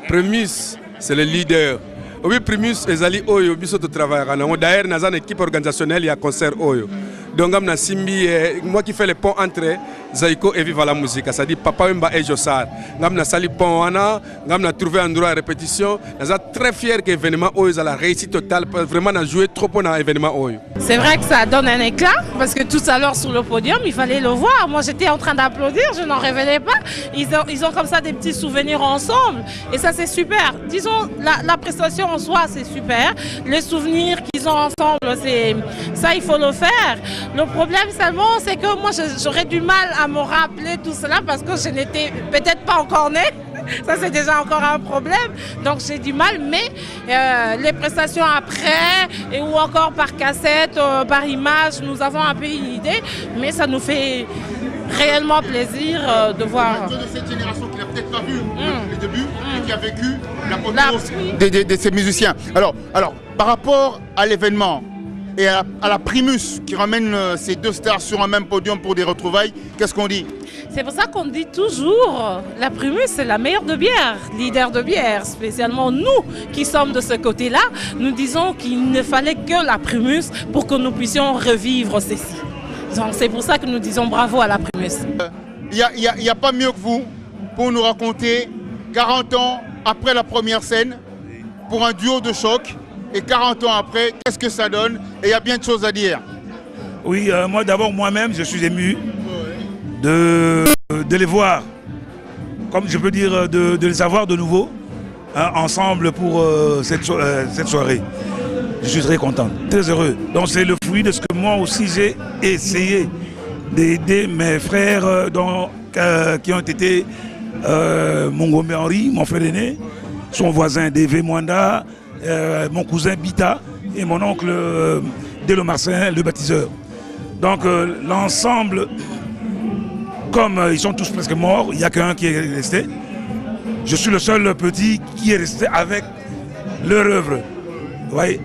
Primus c'est le leader. Oui, Primus ezali oyo biso to travail d'ailleurs dans une équipe organisationnelle il y a concert oyo. Donc amna simbi moi qui fais le pont entre Zaiko et Viva la musique, ça dit Papa Wemba et Jossar. Ngamna sali pont wana, ngamna trouvé un endroit à répétition. Nous sommes très fiers que l'événement oyo a la réussite totale, vraiment on a joué trop pour l'événement oyo. C'est vrai que ça donne un éclat parce que tout à l'heure sur le podium, il fallait le voir. Moi j'étais en train d'applaudir, je n'en révélais pas. Ils ont comme ça des petits souvenirs ensemble et ça c'est super. Disons la prestation en soi c'est super, les souvenirs qu'ils ont ensemble, c'est ça il faut le faire. Le problème seulement c'est que moi j'aurais du mal à me rappeler tout cela parce que je n'étais peut-être pas encore née. Ça c'est déjà encore un problème, donc j'ai du mal, mais les prestations après ou encore par cassette, par image, nous avons un peu une idée, mais ça nous fait réellement plaisir de voir. De cette génération qui n'a peut-être pas vu le début et qui a vécu la de ces musiciens. Alors, par rapport à l'événement et à la Primus qui ramène ces deux stars sur un même podium pour des retrouvailles, qu'est-ce qu'on dit? C'est pour ça qu'on dit toujours la Primus c'est la meilleure de bière, leader de bière, spécialement nous qui sommes de ce côté-là, nous disons qu'il ne fallait que la Primus pour que nous puissions revivre ceci. Donc c'est pour ça que nous disons bravo à la Primus. Il n'y a pas mieux que vous pour nous raconter 40 ans après la première scène pour un duo de choc et 40 ans après, qu'est-ce que ça donne? Et il y a bien de choses à dire. Oui, moi d'abord moi-même je suis ému de les voir, comme je peux dire de les avoir de nouveau ensemble pour cette soirée. Je suis très content, très heureux. Donc c'est le fruit de ce que moi aussi j'ai essayé d'aider mes frères qui ont été Mongombe Henri, mon frère aîné, son voisin Deve Mwanda, mon cousin Bita et mon oncle Delo Marcin, le baptiseur. Donc l'ensemble, comme ils sont tous presque morts, il n'y a qu'un qui est resté. Je suis le seul petit qui est resté avec leur œuvre. Vous voyez,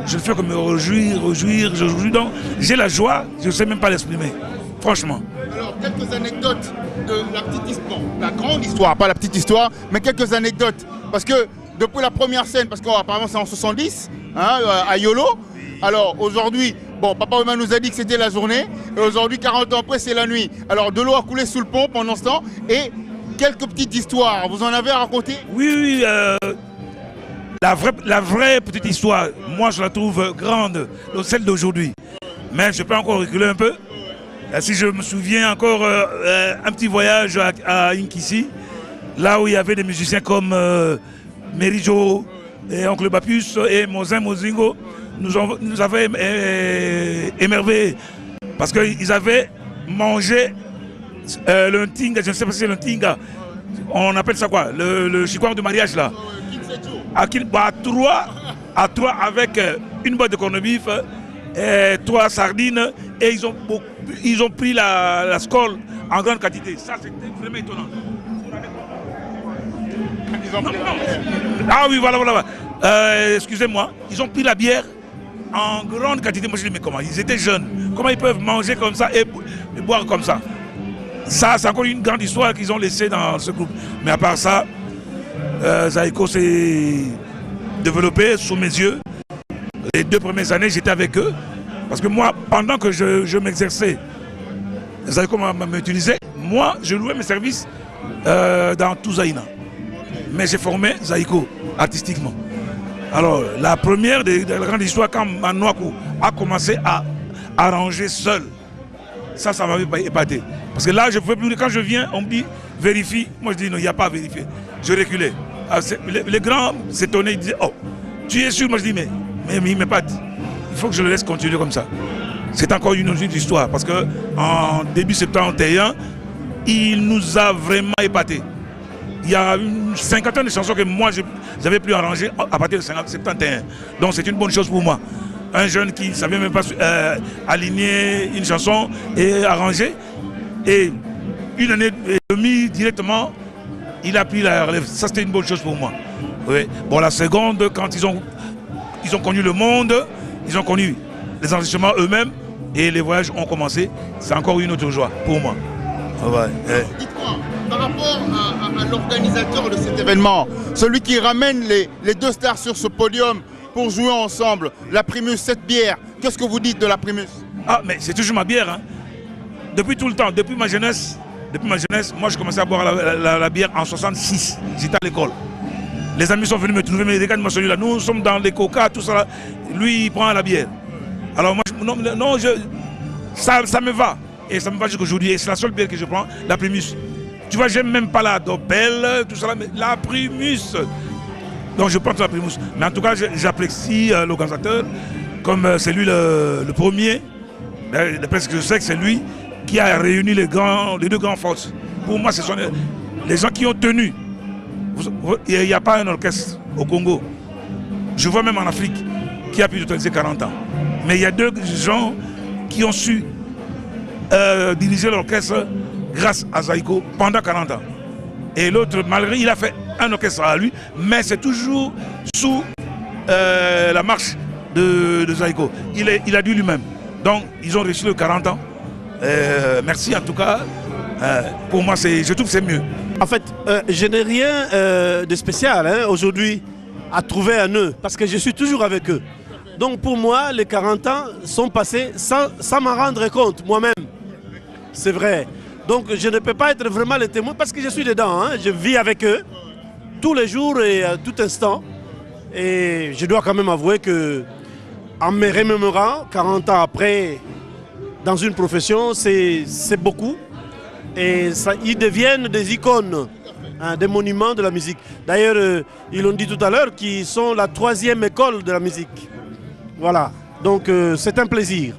je ne fais que me réjouir, je jouis donc. J'ai la joie, je ne sais même pas l'exprimer, franchement. Alors, quelques anecdotes de la petite histoire, la grande histoire, pas la petite histoire, mais quelques anecdotes. Parce que depuis la première scène, parce qu'apparemment c'est en 70, hein, à Yolo, alors aujourd'hui, bon, Papa Wemba nous a dit que c'était la journée, et aujourd'hui, 40 ans après, c'est la nuit. Alors, de l'eau a coulé sous le pont pendant ce temps, et quelques petites histoires, vous en avez à raconter? Oui, la vraie petite histoire, moi je la trouve grande, celle d'aujourd'hui. Mais je peux encore reculer un peu. Si je me souviens encore un petit voyage à Inkisi, là où il y avait des musiciens comme Merijo et Oncle Bapus et Mozin Mozingo, nous avaient émerveillés parce qu'ils avaient mangé le tinga, je ne sais pas si c'est le tinga, on appelle ça quoi, le chikwang de mariage là. À trois avec une boîte de corned beef, 3 sardines et ils ont pris la scole en grande quantité. Ça c'était vraiment étonnant. Ah oui, voilà. Excusez-moi, ils ont pris la bière en grande quantité. Moi je dis mais comment? Ils étaient jeunes. Comment ils peuvent manger comme ça et boire comme ça? Ça c'est encore une grande histoire qu'ils ont laissée dans ce groupe. Mais à part ça, Zaiko s'est développé sous mes yeux. Les 2 premières années, j'étais avec eux. Parce que moi, pendant que je m'exerçais, Zaiko m'utilisait. Moi, je louais mes services dans Touzaïna. Mais j'ai formé Zaiko artistiquement. Alors, la première de la grande histoire, quand Manouakou a commencé à arranger seul, ça m'avait pas épaté. Parce que là, je pouvais plus, quand je viens, on me dit vérifie. Moi, je dis non, il n'y a pas à vérifier. Je reculais. Alors, les grands s'étonnaient, ils disaient oh, tu es sûr? Moi, je dis mais il m'épate. Il faut que je le laisse continuer comme ça. C'est encore une autre histoire. Parce qu'en début 71, il nous a vraiment épatés. Il y a une cinquantaine de chansons que moi, j'avais plus arrangées à partir de 71. Donc, c'est une bonne chose pour moi. Un jeune qui ne savait même pas aligner une chanson et arranger. Et une année et demie, directement, il a pris la relève. Ça, c'était une bonne chose pour moi. Oui. Bon, la seconde, quand ils ont connu le monde, ils ont connu les enregistrements eux-mêmes et les voyages ont commencé. C'est encore une autre joie pour moi. Ouais. Dites-moi, par rapport à l'organisateur de cet événement, celui qui ramène les deux stars sur ce podium pour jouer ensemble, la Primus, cette bière, qu'est-ce que vous dites de la Primus? Ah, mais c'est toujours ma bière. Hein. Depuis tout le temps, depuis ma jeunesse, moi je commençais à boire la bière en 66. J'étais à l'école. Les amis sont venus me trouver, mais regarde-moi celui-là. Nous sommes dans les coca, tout ça. Là. Lui, il prend la bière. Alors moi, ça me va. Et ça me va jusqu'aujourd'hui. Et c'est la seule bière que je prends, la Primus. Tu vois, j'aime même pas la Dobel, tout ça, mais la Primus. Donc je prends la Primus. Mais en tout cas, j'apprécie l'organisateur, comme c'est lui le premier. Parce que je sais que c'est lui qui a réuni les deux grandes forces. Pour moi, ce sont les gens qui ont tenu. Il n'y a pas un orchestre au Congo. Je vois même en Afrique qui a pu totaliser 40 ans. Mais il y a deux gens qui ont su diriger l'orchestre grâce à Zaïko pendant 40 ans. Et l'autre, malgré, il a fait un orchestre à lui, mais c'est toujours sous la marche de Zaïko. Il a dû lui-même. Donc, ils ont réussi le 40 ans. Merci en tout cas. Pour moi, je trouve que c'est mieux. En fait, je n'ai rien de spécial hein, aujourd'hui à trouver un eux, parce que je suis toujours avec eux. Donc pour moi, les 40 ans sont passés sans m'en rendre compte moi-même. C'est vrai. Donc je ne peux pas être vraiment le témoin parce que je suis dedans. Hein. Je vis avec eux tous les jours et à tout instant. Et je dois quand même avouer que en me remémorant 40 ans après dans une profession, c'est beaucoup. Et ça, ils deviennent des icônes, hein, des monuments de la musique. D'ailleurs, ils l'ont dit tout à l'heure, qu'ils sont la 3e école de la musique. Voilà, donc c'est un plaisir.